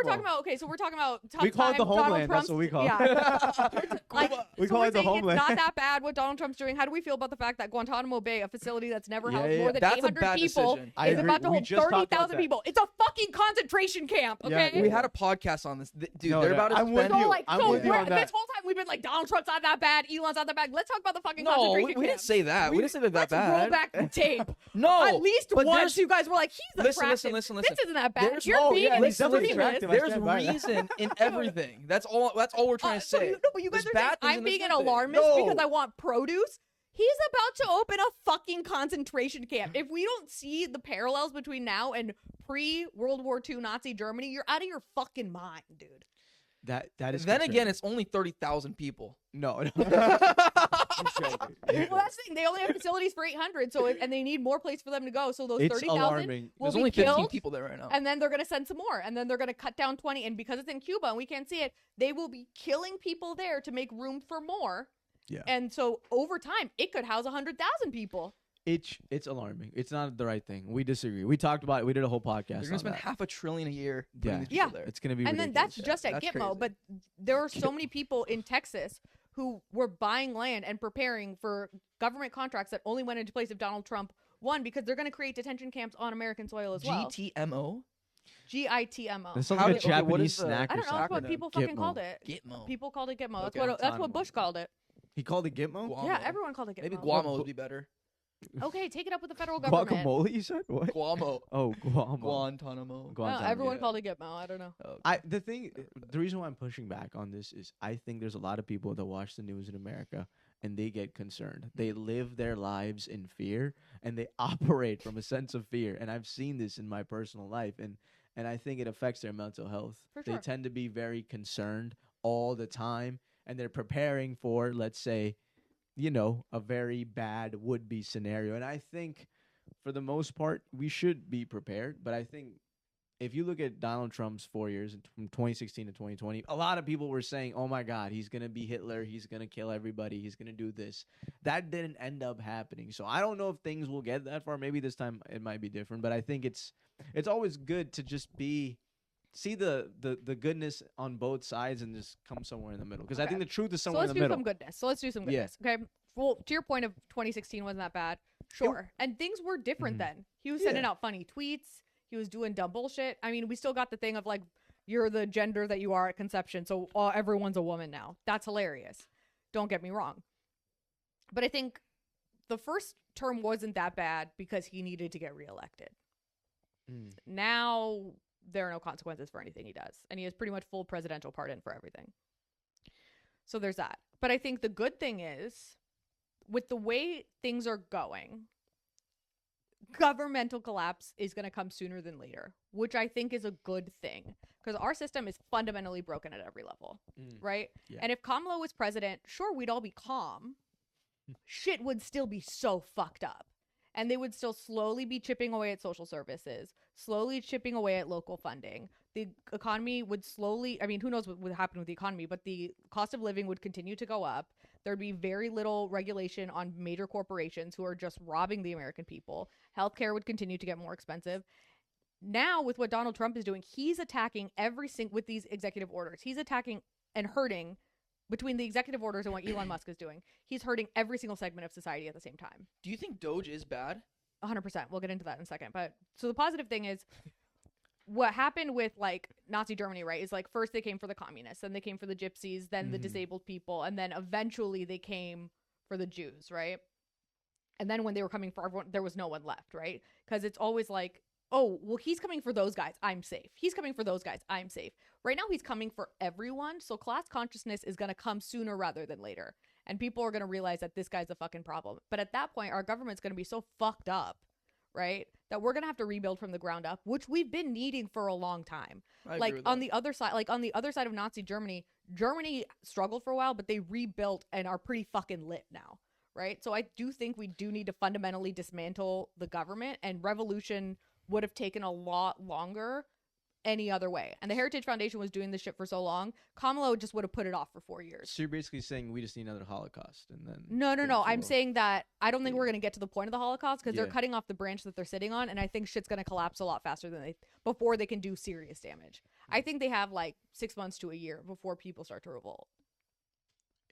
we're talking about tough We call it the times, Donald homeland. That's Trump's- what we call it. Yeah. Like, We so call we're it the saying homeland. It's not that bad what Donald Trump's doing. How do we feel about the fact that Guantanamo Bay, a facility that's never Yeah, housed yeah, more than that's a 800 bad people, decision. I is agree. about to We hold just talked about 30,000 that. people? It's a fucking concentration camp, okay? Yeah, We had a podcast on this. Dude, No, they're no, about to I'm with spend. you. So like, I'm so with you we're- on that. this whole time we've been like, Donald Trump's not that bad, Elon's not that bad. Let's talk about the fucking No, concentration we camp. didn't say that. We didn't say they're that Let's bad. roll back the tape. No, At least but once there's- you guys were like, he's Listen, attractive. listen. This isn't that bad. There's- You're oh, being yeah, he's definitely extremist. attractive. I There's stand by that. reason in everything. That's all we're trying to So say. no, but you guys There's are saying bad things I'm and there's being an good things. alarmist No. because I want produce. He's about to open a fucking concentration camp. If we don't see the parallels between now and pre-World War II Nazi Germany, you're out of your fucking mind, dude. That is. Then concerning. again, it's only 30,000 people. no. Well, that's the thing. They only have facilities for 800, and they need more place for them to go. So those It's 30,000 alarming. will There's be only 15 killed, people there right now. and then they're going to send some more, and then they're going to cut down 20. And because it's in Cuba and we can't see it, they will be killing people there to make room for more. Yeah. And so over time, it could house 100,000 people. It's alarming. It's not the right thing. We disagree. We talked about it. We did a whole podcast. They're on gonna spend that. $500 billion a year putting Yeah. these people Yeah. there. It's gonna be. And then that's ridiculous. just at That's Gitmo, crazy. but there are so many people in Texas who were buying land and preparing for government contracts that only went into place if Donald Trump won, because they're going to create detention camps on American soil as well. GTMO? GITMO. That sounds How like a did- okay, what Japanese is the- snack I or don't know. That's something. what people fucking Gitmo. called it. Gitmo. People called it Gitmo. Okay. That's what Guantanamo. Bush called it. He called it Gitmo. Guam. Yeah, Guamo. everyone called it Gitmo. Maybe Guamo would be better. Okay, take it up with the federal government. Guacamole, you said? What? Guamo. Oh, Guamo. Guantanamo. Oh, Guantanamo, everyone yeah. called it Gitmo. I don't know. Okay. The reason why I'm pushing back on this is I think there's a lot of people that watch the news in America and they get concerned. They live their lives in fear and they operate from a sense of fear. And I've seen this in my personal life, and I think it affects their mental health. For They sure. tend to be very concerned all the time, and they're preparing for, let's say, a very bad would-be scenario. And I think for the most part, we should be prepared. But I think if you look at Donald Trump's 4 years from 2016 to 2020, a lot of people were saying, oh my God, he's going to be Hitler. He's going to kill everybody. He's going to do this. That didn't end up happening. So I don't know if things will get that far. Maybe this time it might be different. But I think it's always good to just see the goodness on both sides and just come somewhere in the middle. Because I Okay. think the truth is So somewhere let's in the do middle. some goodness. So let's do some Yeah. goodness. Okay. Well, to your point of 2016 wasn't that bad. Sure. And things were different Mhm. then. He was sending Yeah. out funny tweets. He was doing dumb bullshit. I mean, we still got the thing of like, you're the gender that you are at conception. So everyone's a woman now. That's hilarious. Don't get me wrong. But I think the first term wasn't that bad because he needed to get reelected. Mm. Now there are no consequences for anything he does. And he has pretty much full presidential pardon for everything. So there's that. But I think the good thing is, with the way things are going, governmental collapse is going to come sooner than later, which I think is a good thing. Because our system is fundamentally broken at every level, right? Yeah. And if Kamala was president, sure, we'd all be calm. Shit would still be so fucked up. And they would still slowly be chipping away at social services, slowly chipping away at local funding. The economy would slowly, I mean, who knows what would happen with the economy, but the cost of living would continue to go up. There'd be very little regulation on major corporations who are just robbing the American people. Healthcare would continue to get more expensive. Now, with what Donald Trump is doing, he's attacking with these executive orders. He's attacking and hurting between the executive orders and what Elon Musk is doing. He's hurting every single segment of society at the same time. Do you think Doge is bad? 100%. We'll get into that in a second. But so the positive thing is what happened with like Nazi Germany, right? Is like first they came for the communists, then they came for the gypsies, then the disabled people, and then eventually they came for the Jews, right? And then when they were coming for everyone, there was no one left, right? Because it's always like, oh, well, he's coming for those guys, I'm safe. He's coming for those guys, I'm safe. Right now, he's coming for everyone. So class consciousness is going to come sooner rather than later. And people are going to realize that this guy's a fucking problem. But at that point, our government's going to be so fucked up, right? That we're going to have to rebuild from the ground up, which we've been needing for a long time. Like on the other side, of Nazi Germany, Germany struggled for a while, but they rebuilt and are pretty fucking lit now, right? So I do think we do need to fundamentally dismantle the government, and revolution would have taken a lot longer any other way. And the Heritage Foundation was doing this shit for so long, Kamala just would have put it off for 4 years. So you're basically saying we just need another Holocaust, and then No. I'm saying that I don't think we're going to get to the point of the Holocaust because they're Yeah. cutting off the branch that they're sitting on, and I think shit's going to collapse a lot faster than before they can do serious damage. I think they have like 6 months to a year before people start to revolt.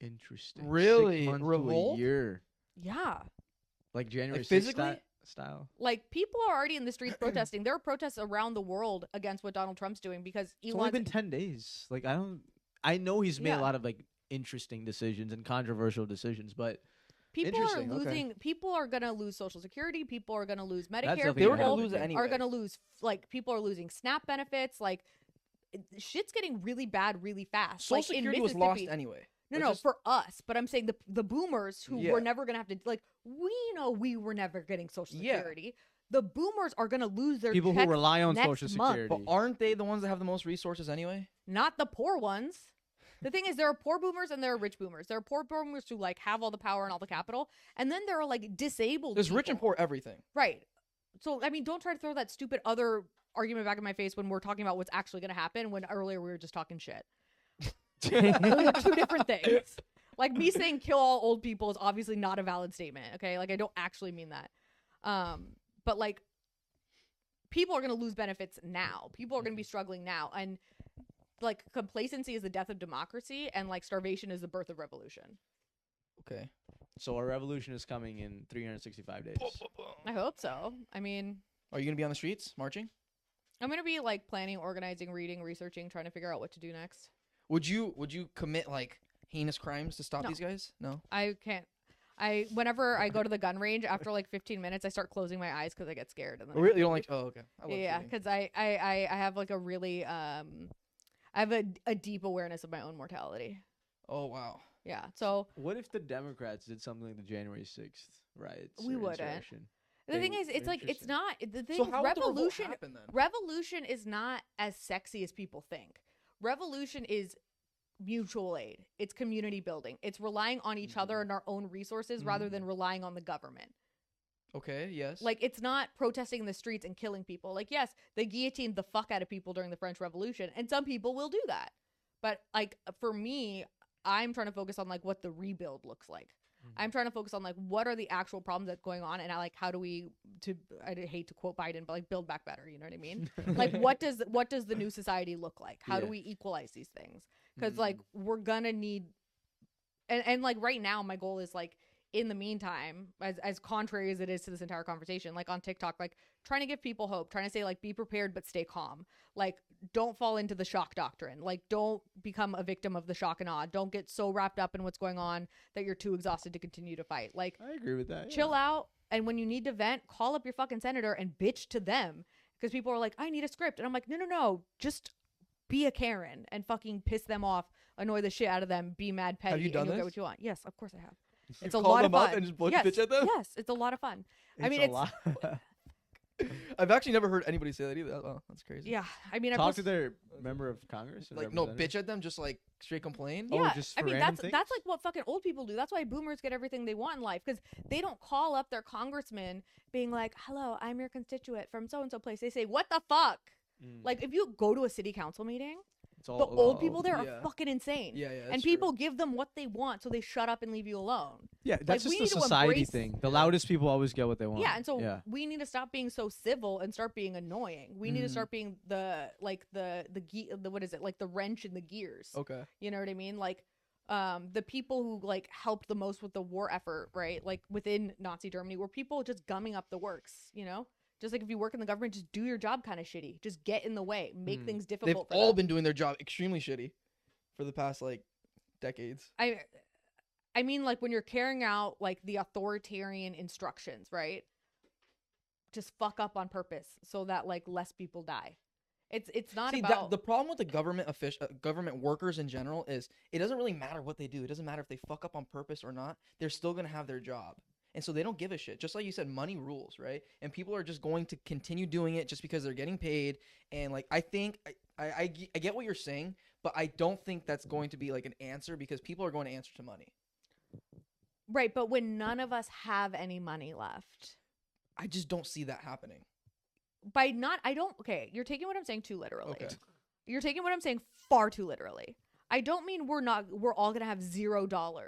Interesting. Really? 6 months to Revolt? a year, Yeah. like January Like 6th physically? style. Like, people are already in the streets protesting. There are protests around the world against what Donald Trump's doing because It's only Elon's been 10 days. Like I know he's made Yeah. a lot of like interesting decisions and controversial decisions, but people are Interesting, okay. losing. People are gonna lose Social Security. People are gonna lose Medicare. definitely They were gonna going to People lose it anyway. are gonna lose. Like, people are losing SNAP benefits. Like, shit's getting really bad really fast. Social Like, in Security was lost Mississippi- anyway. No, Let's just- for us. But I'm saying the boomers who Yeah. were never gonna have to, like, we know we were never getting Social Yeah. Security. The boomers are gonna lose their people who checks rely on next Social month. Security. But aren't they the ones that have the most resources anyway? Not the poor ones. The thing is, there are poor boomers and there are rich boomers. There are poor boomers who like have all the power and all the capital, and then there are like disabled. There's rich and people. poor everything. Right. So I mean, don't try to throw that stupid other argument back in my face when we're talking about what's actually going to happen. When earlier we were just talking shit. Those are two different things. Like, me saying kill all old people is obviously not a valid statement. Okay, like I don't actually mean that. But like, people are going to lose benefits now. People are going to be struggling now, and like, complacency is the death of democracy, and like, starvation is the birth of revolution. Okay. So our revolution is coming in 365 days. I hope so. I mean, Are you going to be on the streets marching? I'm going to be like planning, organizing, reading, researching, trying to figure out what to do next. Would you commit like heinous crimes to stop No. these guys? No. I can't. Whenever I go to the gun range, after like 15 minutes, I start closing my eyes because I get scared. And then Really? You don't like? Oh, okay. I love yeah, shooting. because I have like a really I have a deep awareness of my own mortality. Oh wow. Yeah, so What if the Democrats did something like the January 6th riots? We or wouldn't. insurrection? the thing is, it's like it's Interesting. not the thing. So how would the revolt revolution happen then? revolution is not as sexy as people think. Revolution is mutual aid. It's community building. It's relying on each other and our own resources rather than relying on the government. Okay. Yes. Like, it's not protesting in the streets and killing people. Like, yes, they guillotined the fuck out of people during the French Revolution, and some people will do that. But like for me, I'm trying to focus on like what the rebuild looks like. I'm trying to focus on like what are the actual problems that's going on, and how do we I hate to quote Biden, but like build back better. You know what I mean? Like what does the new society look like? How do Yeah. we equalize these things? Because like we're gonna need, and like right now my goal is like in the meantime, as contrary as it is to this entire conversation, like on TikTok, like trying to give people hope, trying to say like be prepared but stay calm, like don't fall into the shock doctrine, like don't become a victim of the shock and awe, don't get so wrapped up in what's going on that you're too exhausted to continue to fight. Like I agree with that. chill out, and when you need to vent, call up your fucking senator and bitch to them, because people are like, I need a script, and I'm like, no, just be a Karen and fucking piss them off, annoy the shit out of them, be mad petty, Have you done and you'll get this? what you want. Yes, of course I have. You It's a call lot them of up fun. and just blow yes, bitch at them? Yes, it's a lot of fun. I mean, a it's lot. I've actually never heard anybody say that either. Oh, that's crazy. yeah. I mean, I Talk post- to their member of Congress. Or Like no representative? bitch at them, just like straight complain. Oh, yeah, just I for mean random that's things? like what fucking old people do. That's why boomers get everything they want in life, because they don't call up their congressman being like, "Hello, I'm your constituent from so and so place." They say, "What the fuck?" Like if you go to a city council meeting, It's all the old people about- there Yeah. are fucking insane. Yeah, And people give them what they want, so they shut up and leave you alone. Yeah, that's we just need a to society embrace- thing. The loudest people always get what they want. Yeah, and so yeah. we need to stop being so civil and start being annoying. We need to start being the what is it, like the wrench in the gears. Okay. You know what I mean? Like the people who like helped the most with the war effort, right? Like within Nazi Germany, were people just gumming up the works, you know? Just like if you work in the government, just do your job kind of shitty. Just get in the way, make things They've difficult for all them. been doing their job extremely shitty for the past like decades. I mean, like when you're carrying out like the authoritarian instructions, right? Just fuck up on purpose so that like less people die. It's not See, about the problem with the government workers in general is it doesn't really matter what they do. It doesn't matter if they fuck up on purpose or not. They're still gonna have their job, and so they don't give a shit. Just like you said, money rules, right? And people are just going to continue doing it just because they're getting paid. And like I think I get what you're saying, but I don't think that's going to be like an answer because people are going to answer to money. right. But when none of us have any money left, I just don't see that happening. okay, you're taking what I'm saying too literally. Okay. You're taking what I'm saying far too literally. I don't mean we're all gonna have $0.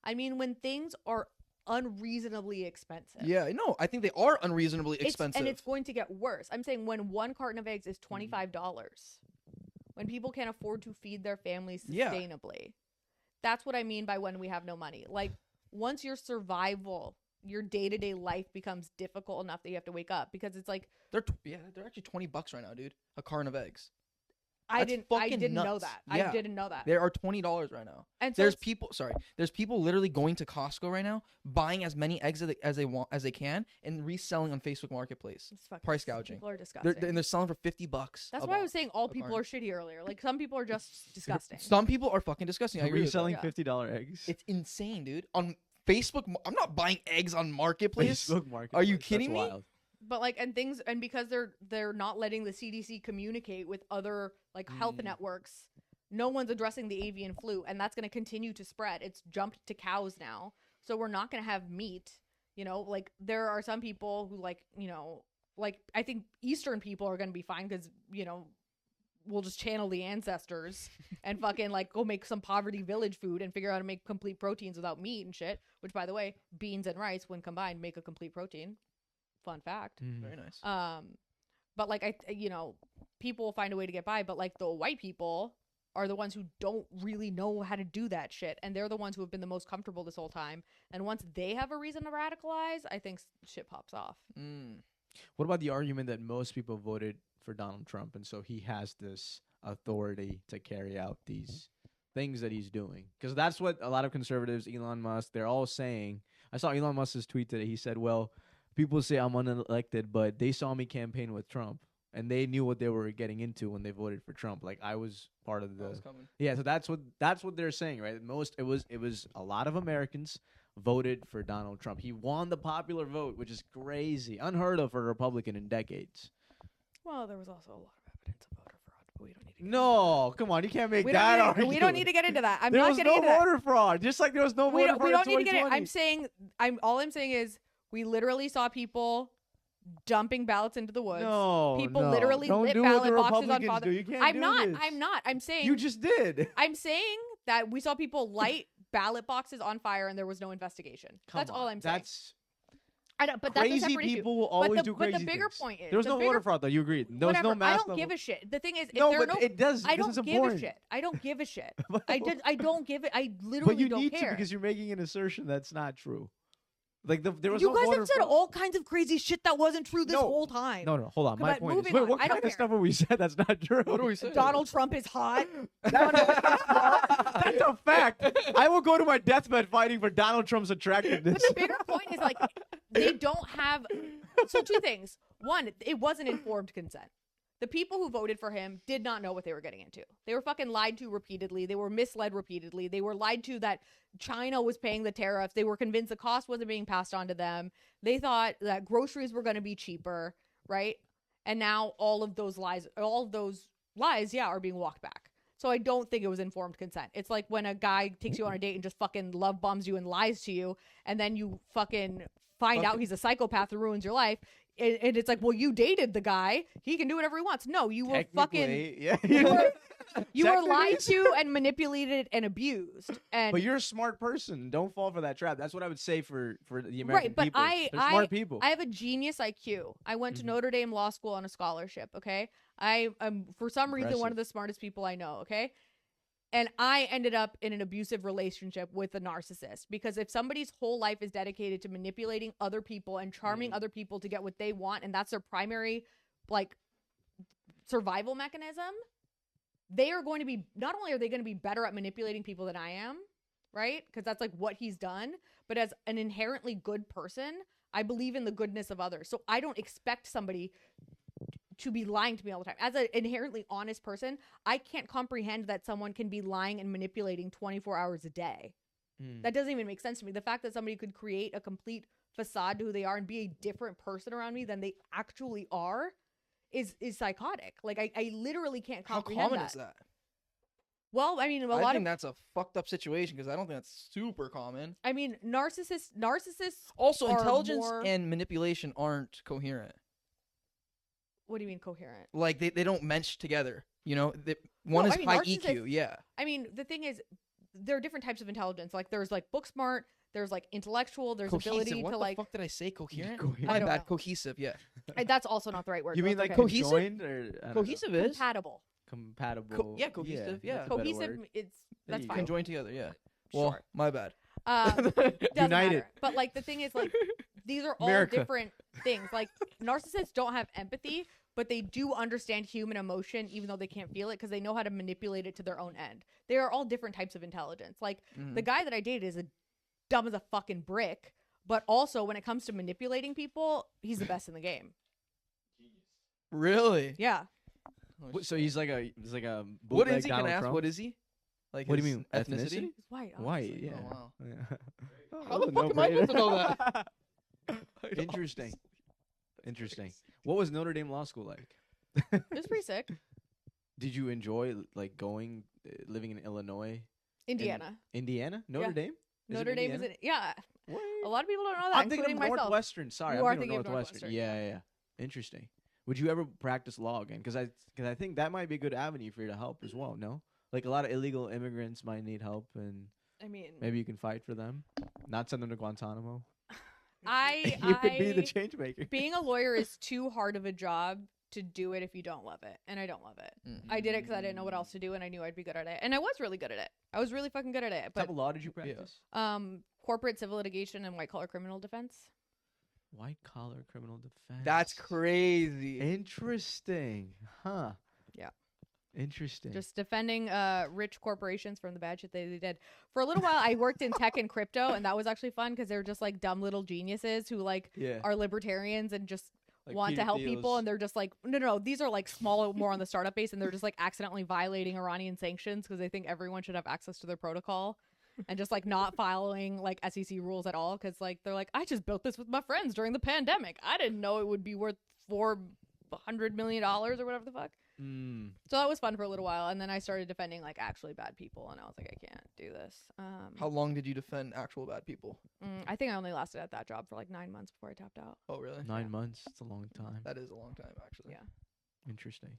I mean when things are unreasonably expensive. Yeah, no, I think they are unreasonably It's- expensive. and it's going to get worse. I'm saying when one carton of eggs is $25, when people can't afford to feed their families Yeah. sustainably, that's what I mean by when we have no money. Like once your survival, your day-to-day life becomes difficult enough that you have to wake up, because it's like they're actually $20 right now, dude. A carton of eggs. I That's didn't fucking know nuts. that. Yeah. I didn't know that. There are $20 right now. And so There's it's- there's people literally going to Costco right now, buying as many eggs as they can, and reselling on Facebook Marketplace. it's fucking- price gouging. People are disgusting. And they're selling for $50. That's a why I was box. saying all a people carton. are shitty earlier. Like some people are just disgusting. Some people are fucking disgusting. I agree. with that. Reselling Yeah. $50 eggs. It's insane, dude. On Facebook, I'm not buying eggs on Marketplace. Facebook Marketplace. Are you That's kidding me? wild. But like and because they're not letting the CDC communicate with other like health networks, no one's addressing the avian flu, and that's going to continue to spread. It's jumped to cows now, so we're not going to have meat. You know, like there are some people who like, you know, like I think Eastern people are going to be fine because, you know, we'll just channel the ancestors and fucking like go make some poverty village food and figure out how to make complete proteins without meat and shit. Which, by the way, beans and rice when combined make a complete protein. Fun fact. Very nice. But like you know, people will find a way to get by, but like the white people are the ones who don't really know how to do that shit, and they're the ones who have been the most comfortable this whole time. And once they have a reason to radicalize, I think shit pops off. What about the argument that most people voted for Donald Trump, and so he has this authority to carry out these things that he's doing? Because that's what a lot of conservatives, Elon Musk, they're all saying. I saw Elon Musk's tweet today. He said, "Well, people say I'm unelected, but they saw me campaign with Trump, and they knew what they were getting into when they voted for Trump. Like I was part of That was the coming. yeah. So that's what they're saying, right? It was a lot of Americans voted for Donald Trump. He won the popular vote, which is crazy, unheard of for a Republican in decades. Well, there was also a lot of evidence of voter fraud, but we don't need to. No, come on, you can't make We that don't, argument. we don't need to get into that. I'm there not was getting no into that. voter fraud, just like there was no We voter fraud. don't in need to get it. 2020. I'm saying, all I'm saying is we literally saw people dumping ballots into the woods. No, People no. literally Don't lit do what ballot the boxes on Republicans father. do. You can't I'm do not. this. I'm not. I'm saying. You just did. I'm saying that we saw people light ballot boxes on fire and there was no investigation. That's all I'm saying. That's I don't. But crazy that's a separate issue. people will always do But crazy the bigger things. point is There was the no bigger- voter fraud, though. You agreed. There was whatever. no mass I don't level. give a shit. The thing is, if No, there are but no, it does. I This don't is give a important. shit. I don't give a shit. But- I don't give it. I literally But you don't need care. to because you're making an assertion that's not true. Like there was You no guys voter have said fraud. all kinds of crazy shit that wasn't true this No. whole time. No, hold on. My But point is, moving wait, on. what I kind don't of care. stuff have we said that's not true? What do we say? Donald Trump is hot. That's a fact. I will go to my deathbed fighting for Donald Trump's attractiveness. But the bigger point is like they don't have. So two things. One, it wasn't informed consent. The people who voted for him did not know what they were getting into. They were fucking lied to repeatedly. They were misled repeatedly. They were lied to that China was paying the tariffs. They were convinced the cost wasn't being passed on to them. They thought that groceries were going to be cheaper, right? And now all of those lies, yeah, are being walked back. So I don't think it was informed consent. It's like when a guy takes you on a date and just fucking love bombs you and lies to you, and then you fucking find out he's a psychopath who ruins your life. And it's like, well, you dated the guy. He can do whatever he wants. No, you were fucking. Technically, yeah. You were lied Technically. to and manipulated and abused. And But you're a smart person. Don't fall for that trap. That's what I would say for the American right, but people. They're smart people. I have a genius IQ. I went to Mhm. Notre Dame Law School on a scholarship. Okay, I am for some reason one Impressive. of the smartest people I know. Okay, and I ended up in an abusive relationship with a narcissist because if somebody's whole life is dedicated to manipulating other people and charming other people to get what they want, and that's their primary like survival mechanism, they are going to be, not only are they going to be better at manipulating people than I am, right? Because that's like what he's done. But as an inherently good person, I believe in the goodness of others. So I don't expect somebody to be lying to me all the time. As an inherently honest person, I can't comprehend that someone can be lying and manipulating 24 hours a day. That doesn't even make sense to me. The fact that somebody could create a complete facade to who they are and be a different person around me than they actually are is psychotic. Like I literally can't How comprehend common that. is that? Well, I mean, a I lot think of that's a fucked up situation because I don't think that's super common. I mean, narcissists Also, are intelligence more- and manipulation aren't coherent. What do you mean coherent? Like they don't mesh together. You know, one No, is I mean, high narcissists- EQ. Yeah. I mean, the thing is, there are different types of intelligence. Like there's like book smart, there's like intellectual, there's Cohesive. ability What to the like fuck did I say? Coherent? Coherent. My I don't bad. know. Cohesive. Yeah. that's also not the right word. You but mean that's like okay. Cohesive? conjoined or I don't know. Cohesive is compatible. compatible? yeah, cohesive, yeah. that's a better Cohesive, word. it's There that's you fine. go. conjoined together. Yeah. Well, Sure. my bad. Doesn't United. matter. But like the thing is, like these are all America. different things. Like narcissists don't have empathy, but they do understand human emotion, even though they can't feel it, because they know how to manipulate it to their own end. They are all different types of intelligence. Like Mhm. the guy that I dated is dumb as a fucking brick, but also when it comes to manipulating people, he's the best in the game. Really? Yeah. Oh, What- So he's like a What bootleg is he? Can Donald I ask? Trump? What is he? Like What do you his mean, ethnicity? ethnicity? He's white. White, obviously. yeah. Oh, wow. Yeah. How the fuck am I supposed to know that? Interesting. Interesting. What was Notre Dame Law School like? It was pretty sick. Did you enjoy like going, living in Illinois, Indiana. Indiana, Notre Yeah. Dame? Is it Notre Dame is Indiana? yeah. What? A lot of people don't know that, I'm thinking including of myself. Northwestern. Sorry, You I'm are thinking of thinking of Northwestern. Northwestern, Yeah, yeah. Interesting. Would you ever practice law again? Because I think that might be a good avenue for you to help as well. No, like a lot of illegal immigrants might need help, and I mean, maybe you can fight for them. Not send them to Guantanamo. I you could be the change maker. being a lawyer is too hard of a job to do it if you don't love it, and I don't love it. Mhm. I did it because I didn't know what else to do, and I knew I'd be good at it, and I was really good at it. I was really fucking good at it. What But type of law did you practice? corporate civil litigation and white collar criminal defense. White collar criminal defense. That's crazy. Interesting, huh? Yeah. Interesting. Just defending rich corporations from the bad shit they did. For a little while, I worked in tech and crypto, and that was actually fun because they're just like dumb little geniuses who like are libertarians and just Like want Peter to help Thiel's. people. And they're just like, no, these are like small, more on the startup base, and they're just like accidentally violating Iranian sanctions because they think everyone should have access to their protocol. And just like not following like SEC rules at all because like they're like, I just built this with my friends during the pandemic. I didn't know it would be worth $400 million or whatever the fuck. So that was fun for a little while, and then I started defending like actually bad people, and I was like, I can't do this. How long did you defend actual bad people? I think I only lasted at that job for like 9 months before I tapped out. Oh, really? 9 months. It's a long time. That is a long time, actually. Yeah. Interesting.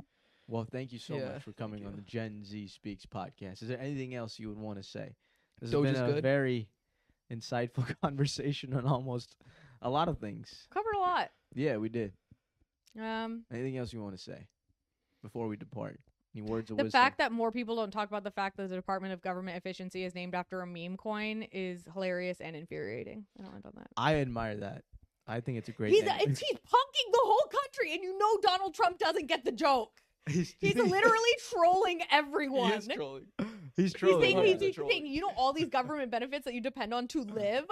Well, thank you so much for coming on the Gen Z Speaks podcast. Is there anything else you would want to say? This has been a very insightful conversation on almost a lot of things. Covered a lot. Yeah, we did. Um, Anything else you want to say before we depart? Any words of the wisdom? fact that more people don't talk about the fact that the Department of Government Efficiency is named after a meme coin is hilarious and infuriating. I don't end on that. I admire that. I think it's a great He's name. punking the whole country, and you know Donald Trump doesn't get the joke. He's literally trolling everyone. He is trolling. He's trolling. He's saying, you know, all these government benefits that you depend on to live,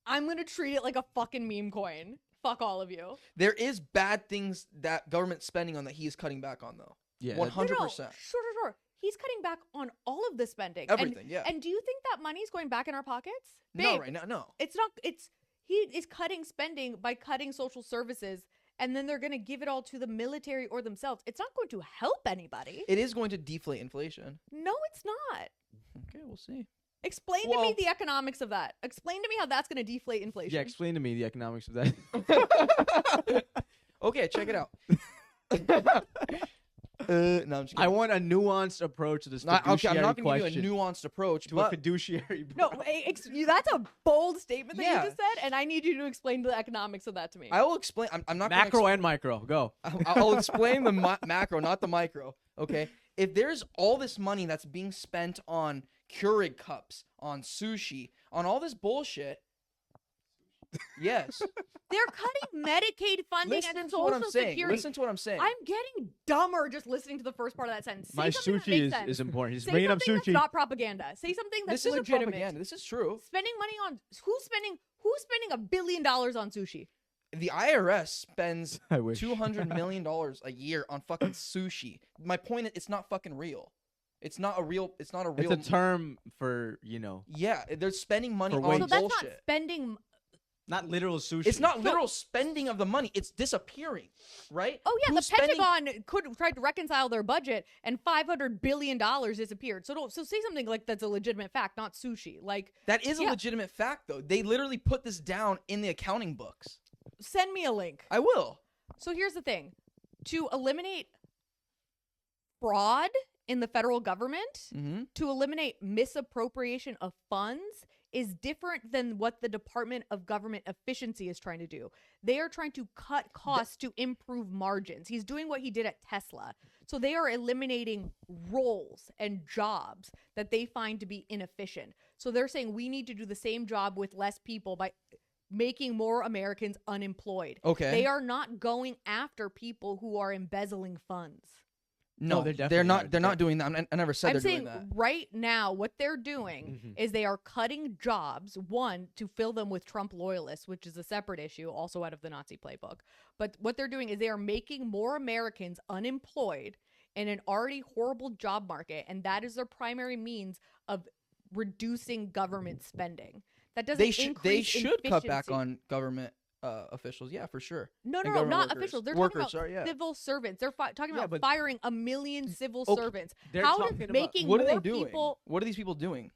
I'm going to treat it like a fucking meme coin. Fuck all of you. There is bad things that government's spending on that he is cutting back on, though. Yeah, 100%. No, sure. He's cutting back on all of the spending. Everything, yeah. And do you think that money's going back in our pockets? No, Babe, right now, no. It's not. He is cutting spending by cutting social services, and then they're going to give it all to the military or themselves. It's not going to help anybody. It is going to deflate inflation. No, it's not. Okay, we'll see. Explain to me the economics of that. Explain to me how that's going to deflate inflation. Yeah, explain to me the economics of that. Okay, check it out. No, I'm just kidding. I want a nuanced approach to this Okay, fiduciary I'm not going to question. give you a nuanced approach to a fiduciary. No, that's a bold statement that Yeah. you just said, and I need you to explain the economics of that to me. I will explain. I'm not Macro gonna and micro. Go. I'll explain the macro, not the micro. Okay, if there's all this money that's being spent on Keurig cups, on sushi, on all this bullshit, yes. They're cutting Medicaid funding Listen and to what Social I'm saying. Security. Listen to what I'm saying. I'm getting dumber just listening to the first part of that sentence. Say My something that sushi makes is sense. important. He's Say bringing up something sushi. that's not propaganda. Say something that's This isn't legitimate. propaganda. This is true. Spending money on who's spending $1 billion on sushi? The IRS spends I wish. $200 million a year on fucking sushi. My point is, it's not fucking real. It's not a real. It's a term for, Yeah, they're spending money For on wages. So that's bullshit. not spending. not literal sushi. It's not literal spending of the money. It's disappearing, right? Oh yeah, Who's the spending- Pentagon tried to reconcile their budget, and $500 billion disappeared. So say something like that's a legitimate fact, not sushi. Like That is a Yeah. legitimate fact, though. They literally put this down in the accounting books. send me a link. I will. So here's the thing: to eliminate fraud in the federal government, Mm-hmm. to eliminate misappropriation of funds is different than what the Department of Government Efficiency is trying to do. They are trying to cut costs to improve margins. He's doing what he did at Tesla. So they are eliminating roles and jobs that they find to be inefficient. So they're saying we need to do the same job with less people by making more Americans unemployed. Okay. They are not going after people who are embezzling funds. No, they they're definitely not. aren't. They're not doing that. I never said I'm they're saying doing that. right now, what they're doing Mhm. is they are cutting jobs, one, to fill them with Trump loyalists, which is a separate issue, also out of the Nazi playbook. But what they're doing is they are making more Americans unemployed in an already horrible job market, and that is their primary means of reducing government spending. That doesn't They increase should cut back efficiency. on government officials. Yeah, for sure. No, and not government workers. officials. They're Workers, talking about sorry, yeah. civil servants. They're talking Yeah, about but- firing 1 million civil Okay, servants. they're How talking does about- making What are more they doing? people? What are these people doing?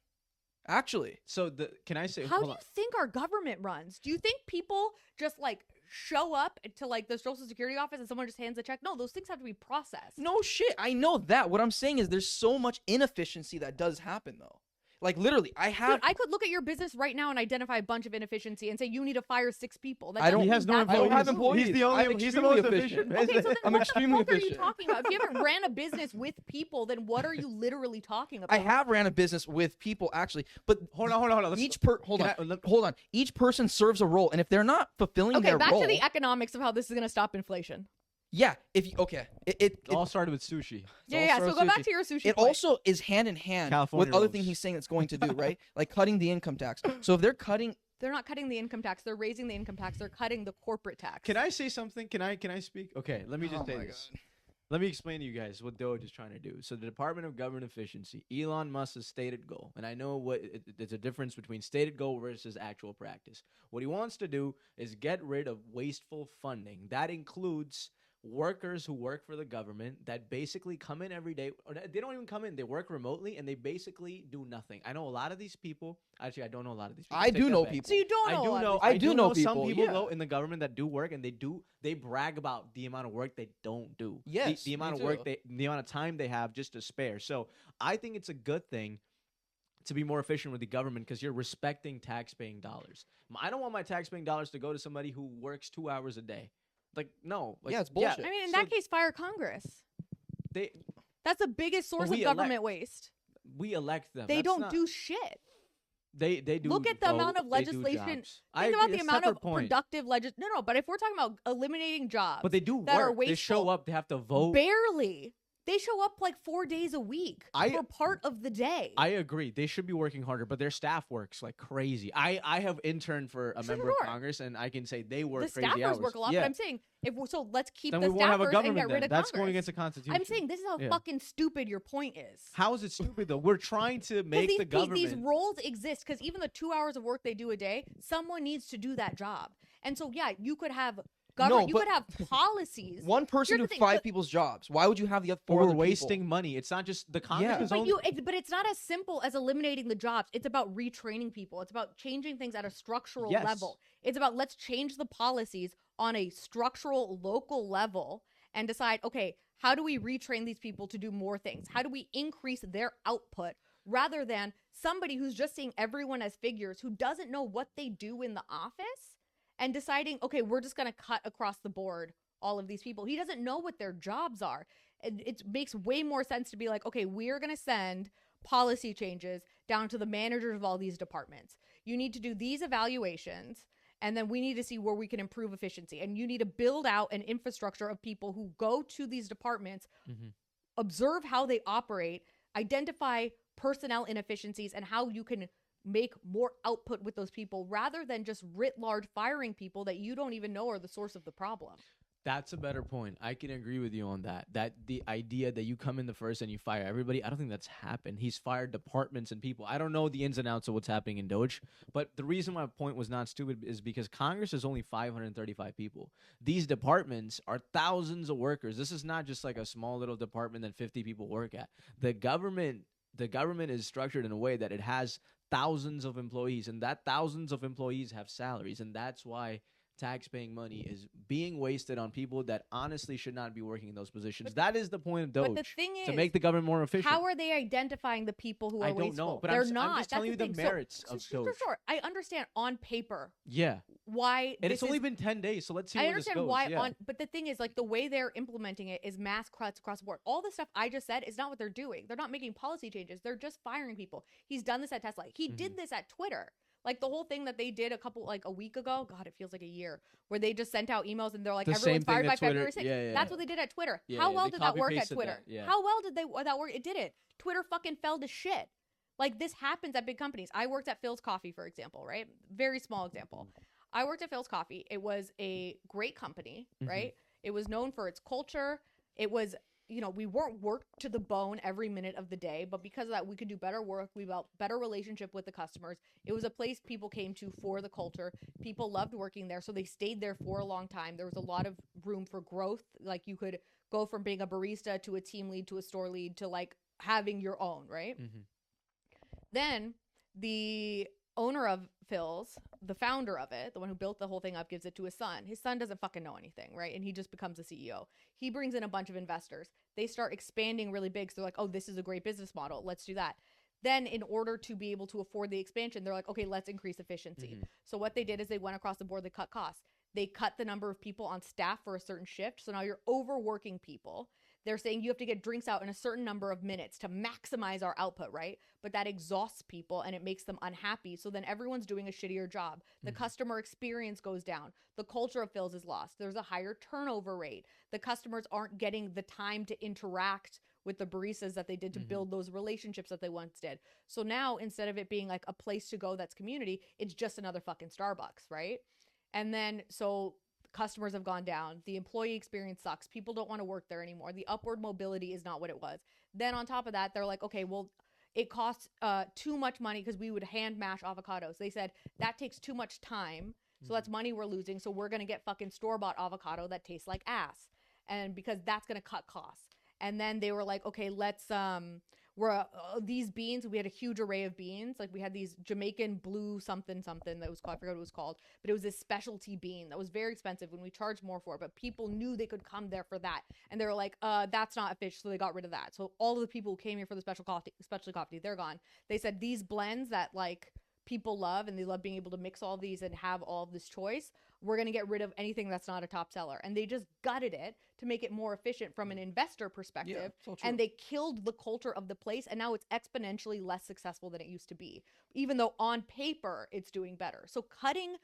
Actually, So can I say? How hold do you on. think our government runs? Do you think people just like show up to like the Social Security office and someone just hands a check? No, those things have to be processed. no shit. I know that. What I'm saying is there's so much inefficiency that does happen, though. Like literally, I have. Dude, I could look at your business right now and identify a bunch of inefficiency and say you need to fire 6 people. That I don't- doesn't He mean has no that's- I don't employees. have employees. He's the only. I'm He's the extremely most efficient. efficient. Okay, so then I'm what extremely the fuck are you efficient. talking about? If you haven't ran a business with people, then what are you literally talking about? I have ran a business with people actually, but Hold on. Let's- hold can on, I- hold on. Each person serves a role, and if they're not fulfilling Okay, their back role, to the economics of how this is going to stop inflation. Yeah, if you it all started with sushi. Yeah. So go back to your sushi. it point. also is hand in hand California with other rolls. thing he's saying it's going to do, right? Like cutting the income tax. So if they're cutting, They're not cutting the income tax. They're raising the income tax. They're cutting the corporate tax. Can I say something? Can I speak? Okay, let me just Oh say my this. Let me explain to you guys what Doge is trying to do. So the Department of Government Efficiency, Elon Musk's stated goal, and I know there's a difference between stated goal versus actual practice. What he wants to do is get rid of wasteful funding. That includes workers who work for the government that basically come in every day, or they don't even come in, they work remotely and they basically do nothing. I know a lot of these people. Actually, I don't know a lot of these people. I do know people. So you don't know. I do know some people, people yeah. though in the government that do work, and they brag about the amount of work they don't do. Yes, the amount me of work too. the amount of time they have just to spare. So I think it's a good thing to be more efficient with the government because you're respecting tax-paying dollars. I don't want my tax-paying dollars to go to somebody who works 2 hours a day. Like no, like, Yeah, it's bullshit. I mean, in So that case, fire Congress. they That's the biggest source of we government waste. we elect them. They That's don't not- do shit. They do. Look at the amount of vote, they do legislation. jobs. I Think agree, about the that's amount separate of point. productive No, but if we're talking about eliminating jobs, But they do that are work. They show wasteful. up. They have to vote. barely. They show up like 4 days a week for part of the day. I agree. They should be working harder, but their staff works like crazy. I have interned for a member of Sure. Congress, and I can say they work the crazy hours. staffers work a lot, Yeah. but I'm saying let's keep Then the we won't have a staffers and government. get rid Then. of That's Congress. going against the Constitution. I'm saying this is how Yeah. fucking stupid your point is. How is it stupid though? We're trying to make the government. These roles exist because even the 2 hours of work they do a day, someone needs to do that job. And so yeah, you could have government, you but could have policies. one person Here's do the thing, 5 but- people's jobs. Why would you have the other But 4 we're other wasting people? money. It's not just the Congress. Yeah. is But only, but it's not as simple as eliminating the jobs. It's about retraining people. It's about changing things at a structural Yes. level. It's about let's change the policies on a structural local level and decide, okay, how do we retrain these people to do more things? How do we increase their output rather than somebody who's just seeing everyone as figures who doesn't know what they do in the office and deciding, okay, we're just going to cut across the board all of these people. He doesn't know what their jobs are. And it makes way more sense to be like, okay, we're going to send policy changes down to the managers of all these departments. You need to do these evaluations, and then we need to see where we can improve efficiency. And you need to build out an infrastructure of people who go to these departments, observe how they operate, identify personnel inefficiencies, and how you can make more output with those people rather than just writ large firing people that you don't even know are the source of the problem. That's a better point. I can agree with you on that. That the idea that you come in the first and you fire everybody, I don't think that's happened. He's fired departments and people. I don't know the ins and outs of what's happening in Doge, but the reason my point was not stupid is because Congress is only 535 people. These departments are thousands of workers. This is not just like a small little department that 50 people work at. The government is structured in a way that it has thousands of employees, and that thousands of employees have salaries, and that's why tax-paying money is being wasted on people that honestly should not be working in those positions. That is the point of Doge. But the thing is, to make the government more efficient. how are they identifying the people who are I don't wasteful? know, but They're I'm not. just That's telling you the thing. merits of sure, Doge. Sure. I understand on paper Yeah, why. and this it's only is- been 10 days, so let's see I where this understand goes. why Yeah. but the thing is, like, the way they're implementing it is mass cuts across the board. All the stuff I just said is not what they're doing. They're not making policy changes. They're just firing people. He's done this at Tesla. He did this at Twitter. Like the whole thing that they did a week ago. God, it feels like a year. Where they just sent out emails and they're like, The everyone's same thing fired that by Twitter- February 6th. yeah, yeah, That's yeah. what they did at Twitter. Yeah, How yeah, well they did that work at copy-pasted Twitter? that, yeah. How well did that work? It didn't. Twitter fucking fell to shit. Like, this happens at big companies. I worked at Phil's Coffee, for example, right? Very small example. I worked at Phil's Coffee. It was a great company, right? It was known for its culture. It was, we weren't worked to the bone every minute of the day, but because of that, we could do better work. We built better relationship with the customers. It was a place people came to for the culture. People loved working there, so they stayed there for a long time. There was a lot of room for growth. Like, you could go from being a barista to a team lead to a store lead to, like, having your own, right? Then the owner of Phil's, the founder of it, the one who built the whole thing up, gives it to his son. His son doesn't fucking know anything, right? And he just becomes the CEO. He brings in a bunch of investors. They start expanding really big. So they're like, oh, this is a great business model. Let's do that. Then in order to be able to afford the expansion, they're like, okay, let's increase efficiency. So what they did is they went across the board, they cut costs. They cut the number of people on staff for a certain shift. So now you're overworking people. They're saying you have to get drinks out in a certain number of minutes to maximize our output, right? But that exhausts people and it makes them unhappy. So then everyone's doing a shittier job. The customer experience goes down. The culture of Phil's is lost. There's a higher turnover rate. The customers aren't getting the time to interact with the baristas that they did to build those relationships that they once did. So now, instead of it being like a place to go that's community, it's just another fucking Starbucks, right? And then, so customers have gone down. The employee experience sucks. People don't want to work there anymore. The upward mobility is not what it was. Then on top of that, they're like, okay, well, it costs too much money because we would hand mash avocados. They said that takes too much time. So that's money we're losing. So we're going to get fucking store-bought avocado that tastes like ass. And because that's going to cut costs. And then they were like, okay, let's, these beans, we had a huge array of beans. Like we had these Jamaican blue something that was called, I forgot what it was called, but it was this specialty bean that was very expensive when we charged more for it, but people knew they could come there for that. And they were like, that's not a fish. So they got rid of that. So all of the people who came here for the specialty coffee, they're gone. They said these blends that like people love and they love being able to mix all these and have all of this choice, we're going to get rid of anything that's not a top seller. And they just gutted it to make it more efficient from an investor perspective. so and they killed the culture of the place. And now it's exponentially less successful than it used to be, even though on paper it's doing better. So cutting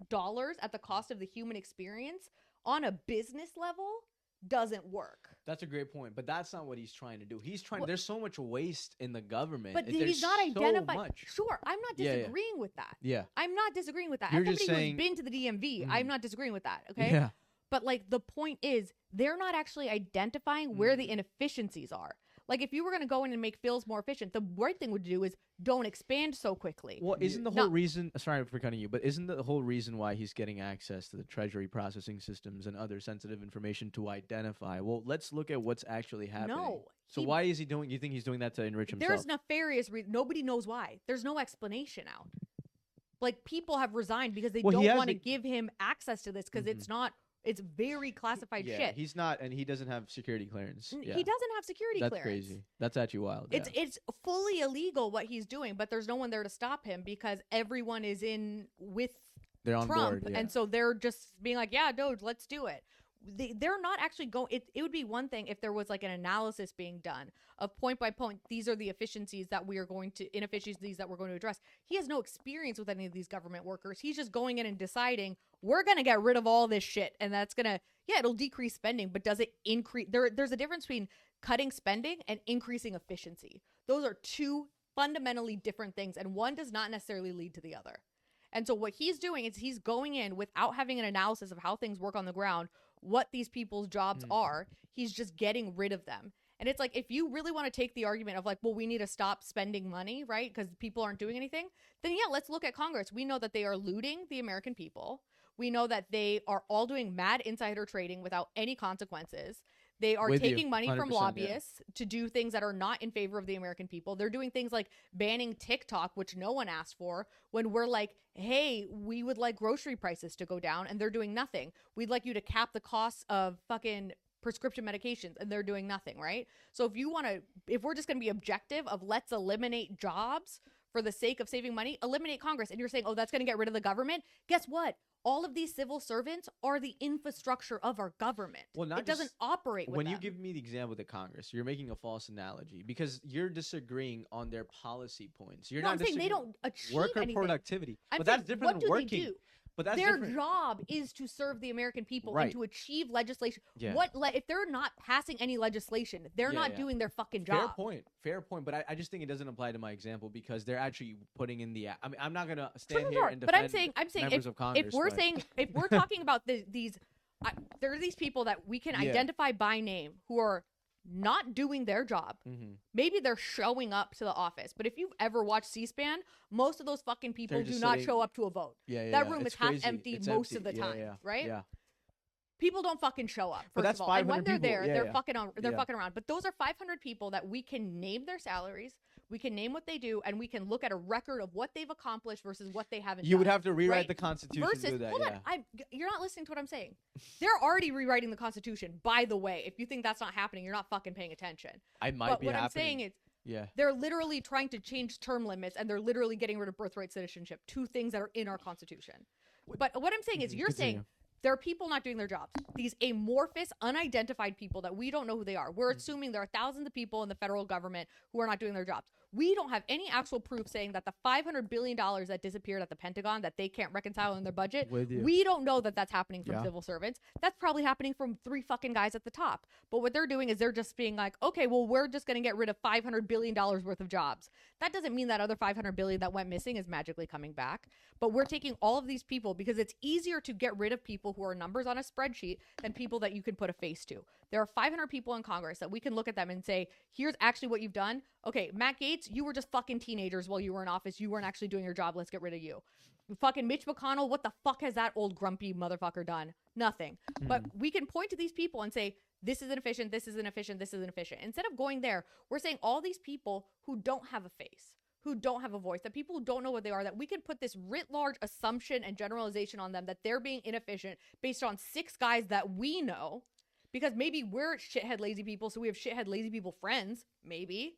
dollars at the cost of the human experience on a business level doesn't work. That's a great point, but that's not what he's trying to do. He's trying. There's so much waste in the government, but there's he's not identifying. So much. Sure, I'm not disagreeing with that. Yeah, I'm not disagreeing with that. You're As just somebody saying, who's been to the DMV, I'm not disagreeing with that. Okay. Yeah. But like the point is, they're not actually identifying where the inefficiencies are. Like if you were going to go in and make Phil's more efficient, the right thing would do is don't expand so quickly. Well, isn't the whole reason? Sorry for cutting you, but isn't the whole reason why he's getting access to the treasury processing systems and other sensitive information to identify? Well, let's look at what's actually happening. No. So why is he doing? You think he's doing that to enrich himself? There's nefarious reason. Nobody knows why. There's no explanation out. Like people have resigned because they don't want to give him access to this because it's not. It's very classified shit. He's not, and he doesn't have security clearance. Yeah. He doesn't have security That's clearance. That's crazy. That's actually wild. It's fully illegal what he's doing, but there's no one there to stop him because everyone is in with They're on Trump, board, yeah. and so they're just being like, "Yeah, dude, let's do it." They're not actually going. It would be one thing if there was like an analysis being done of point by point. These are the inefficiencies that we're going to address. He has no experience with any of these government workers. He's just going in and deciding we're going to get rid of all this shit, and that's gonna it'll decrease spending, but does it increase? There's a difference between cutting spending and increasing efficiency. Those are two fundamentally different things, and one does not necessarily lead to the other. And so what he's doing is he's going in without having an analysis of how things work on the ground, what these people's jobs are. He's just getting rid of them. And it's like, if you really want to take the argument of like, well, we need to stop spending money, right? Because people aren't doing anything. Then yeah, let's look at Congress. We know that they are looting the American people. We know that they are all doing mad insider trading without any consequences. They are taking money from lobbyists to do things that are not in favor of the American people. They're doing things like banning TikTok, which no one asked for, when we're like, hey, we would like grocery prices to go down, and they're doing nothing. We'd like you to cap the costs of fucking prescription medications, and they're doing nothing, right? So if we're just going to be objective of let's eliminate jobs for the sake of saving money, eliminate Congress, and you're saying, oh, that's going to get rid of the government, guess what? All of these civil servants are the infrastructure of our government. Well, it doesn't operate with when them. you give me the example of the Congress, you're making a false analogy because you're disagreeing on their policy points. You're not saying they don't achieve worker anything. productivity. I'm but saying, that's different than working. What do they do? But that's their different. job is to serve the American people and to achieve legislation. Yeah. If they're not passing any legislation, they're not doing their fucking job. Fair point. But I just think it doesn't apply to my example because they're actually putting in the. I mean, I'm not gonna stand here and defend members of Congress. If we're talking about these, there are these people that we can identify by name who are not doing their job. Maybe they're showing up to the office, but if you've ever watched C-SPAN, most of those fucking people do not show up to a vote. That room is half empty most of the time, right? People don't fucking show up, first of all. And when they're there, they're fucking around. But those are 500 people that we can name their salaries, we can name what they do, and we can look at a record of what they've accomplished versus what they haven't done. You would have to rewrite the Constitution to do that. Hold on, you're not listening to what I'm saying. They're already rewriting the Constitution, by the way. If you think that's not happening, you're not fucking paying attention. But what I'm saying is, they're literally trying to change term limits, and they're literally getting rid of birthright citizenship, two things that are in our Constitution. But what I'm saying is, you're saying There are people not doing their jobs. These amorphous, unidentified people that we don't know who they are. We're assuming there are thousands of people in the federal government who are not doing their jobs. We don't have any actual proof saying that the $500 billion that disappeared at the Pentagon that they can't reconcile in their budget, we don't know that that's happening from civil servants. That's probably happening from 3 fucking guys at the top. But what they're doing is they're just being like, okay, well, we're just going to get rid of $500 billion worth of jobs. That doesn't mean that other $500 billion that went missing is magically coming back. But we're taking all of these people because it's easier to get rid of people who are numbers on a spreadsheet than people that you can put a face to. There are 500 people in Congress that we can look at them and say, here's actually what you've done. Okay, Matt Gaetz, you were just fucking teenagers while you were in office. You weren't actually doing your job. Let's get rid of you. Fucking Mitch McConnell, what the fuck has that old grumpy motherfucker done? Nothing. But we can point to these people and say, this is inefficient, this is inefficient, this is inefficient. Instead of going there, we're saying all these people who don't have a face, who don't have a voice, that people who don't know what they are, that we can put this writ large assumption and generalization on them that they're being inefficient based on 6 guys that we know, because maybe we're shithead lazy people, so we have shithead lazy people friends, maybe.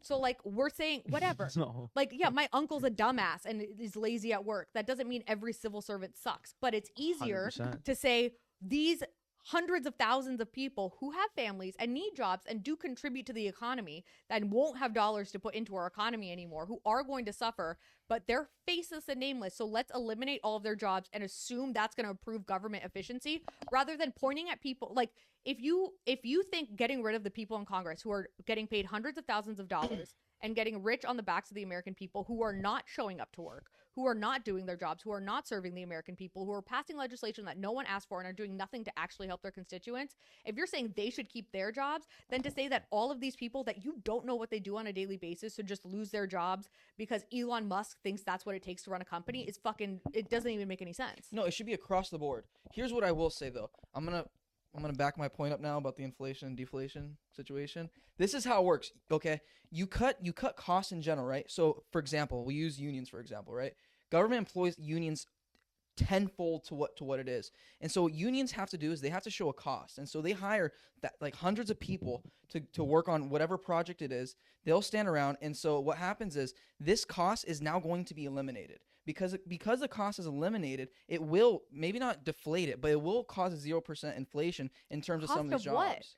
So, like, we're saying, whatever. No. Like, yeah, my uncle's a dumbass and is lazy at work. That doesn't mean every civil servant sucks. But it's easier 100%. to say these hundreds of thousands of people who have families and need jobs and do contribute to the economy that won't have dollars to put into our economy anymore, who are going to suffer, but they're faceless and nameless. So let's eliminate all of their jobs and assume that's going to improve government efficiency rather than pointing at people. Like, if you think getting rid of the people in Congress who are getting paid hundreds of thousands of dollars and getting rich on the backs of the American people who are not showing up to work, who are not doing their jobs, who are not serving the American people, who are passing legislation that no one asked for and are doing nothing to actually help their constituents, if you're saying they should keep their jobs, then to say that all of these people that you don't know what they do on a daily basis should just lose their jobs because Elon Musk thinks that's what it takes to run a company is fucking, it doesn't even make any sense. No, it should be across the board. Here's what I will say, though. I'm gonna back my point up now about the inflation and deflation situation. This is how it works. Okay, you cut costs in general, right? So, for example, we use unions for example, right? Government employs unions tenfold to what it is, and so what unions have to do is they have to show a cost, and so they hire that like hundreds of people to work on whatever project it is. They'll stand around, and so what happens is this cost is now going to be eliminated. Because the cost is eliminated, it will maybe not deflate it, but it will cause 0% inflation in terms of some of these jobs.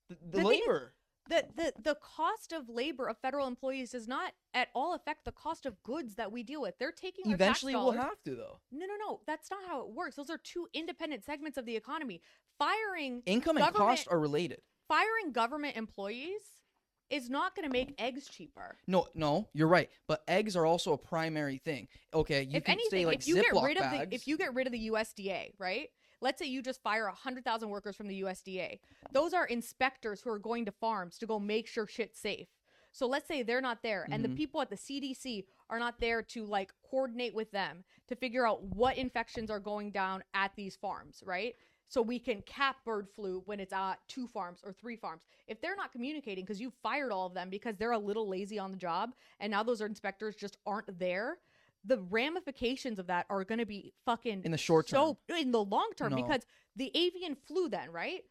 What? The labor. The cost of labor of federal employees does not at all affect the cost of goods that we deal with. They're taking their Eventually tax we'll dollars. have to, though. No. That's not how it works. Those are 2 independent segments of the economy. Firing Income and cost are related. Firing government employees is not going to make eggs cheaper. No, you're right. But eggs are also a primary thing. Okay, you If can anything, say like if you get Ziploc rid of bags. if you get rid of the USDA, right? Let's say you just fire 100,000 workers from the USDA. Those are inspectors who are going to farms to go make sure shit's safe. So let's say they're not there and the people at the CDC are not there to like coordinate with them to figure out what infections are going down at these farms, right? So we can cap bird flu when it's at 2 farms or 3 farms. If they're not communicating because you fired all of them because they're a little lazy on the job and now those inspectors just aren't there, the ramifications of that are going to be fucking In the short term. in the long term, No. because the avian flu then, right?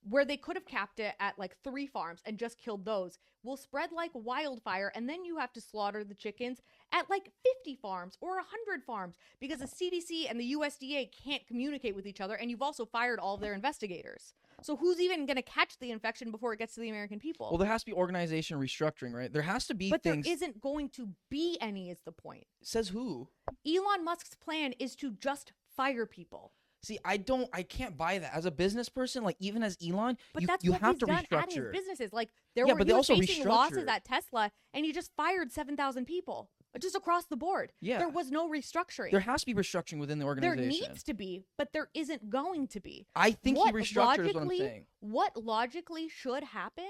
Where they could have capped it at like 3 farms and just killed those, will spread like wildfire, and then you have to slaughter the chickens at like 50 farms or 100 farms because the CDC and the USDA can't communicate with each other, and you've also fired all of their investigators. So who's even going to catch the infection before it gets to the American people? Well, there has to be organization restructuring, right? There has to be but things. there isn't going to be any, is the point. Says who? Elon Musk's plan is to just fire people. See, I can't buy that. As a business person, like even as Elon, But you that's you what have he's to done at his restructure. businesses. Like Yeah, he but they was also facing losses restructure. at Tesla, and he just fired 7,000 people just across the board. Yeah. There was no restructuring. There has to be restructuring within the There organization. needs to be, but there isn't going to be. I think he What restructured is what I'm saying. What logically should happen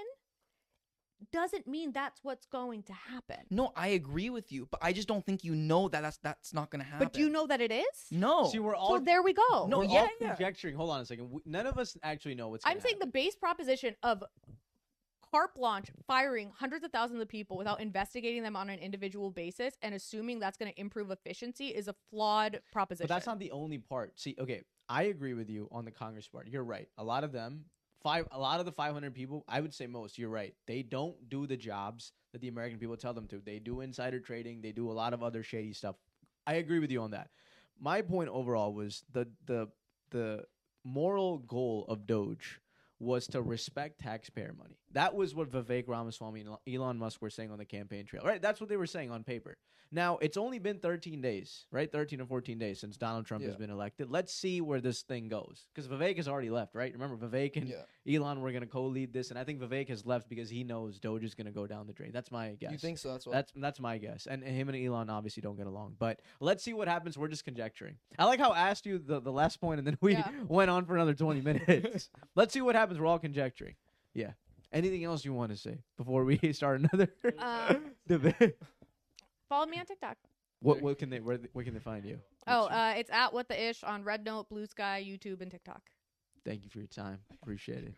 doesn't mean that's what's going to happen. No, I agree with you, but I just don't think you know that that's not going to happen. But do you know that it is? No. See, we're all So there we go. No, we're yeah, all yeah. conjecturing. Hold on a second. None of us actually know what's. I'm saying the base proposition of carte blanche firing hundreds of thousands of people without investigating them on an individual basis and assuming that's going to improve efficiency is a flawed proposition. But that's not the only part. See, okay, I agree with you on the Congress part. You're right. A lot of the 500 people, I would say most, you're right. They don't do the jobs that the American people tell them to. They do insider trading. They do a lot of other shady stuff. I agree with you on that. My point overall was the moral goal of Doge was to respect taxpayer money. That was what Vivek Ramaswamy and Elon Musk were saying on the campaign trail, right? That's what they were saying on paper. Now, it's only been 13 days, right? 13 or 14 days since Donald Trump has been elected. Let's see where this thing goes. Because Vivek has already left, right? Remember, Vivek and Elon were going to co-lead this, and I think Vivek has left because he knows Doge is going to go down the drain. That's my guess. You think so? That's what. That's my guess. And him and Elon obviously don't get along. But let's see what happens. We're just conjecturing. I like how I asked you the last point, and then we went on for another 20 minutes. Let's see what happens. We're all conjecturing. Yeah. Anything else you want to say before we start another debate? Follow me on TikTok. What can they where can they find you? It's at WhatTheIsh on Red Note, Blue Sky, YouTube, and TikTok. Thank you for your time. Appreciate it.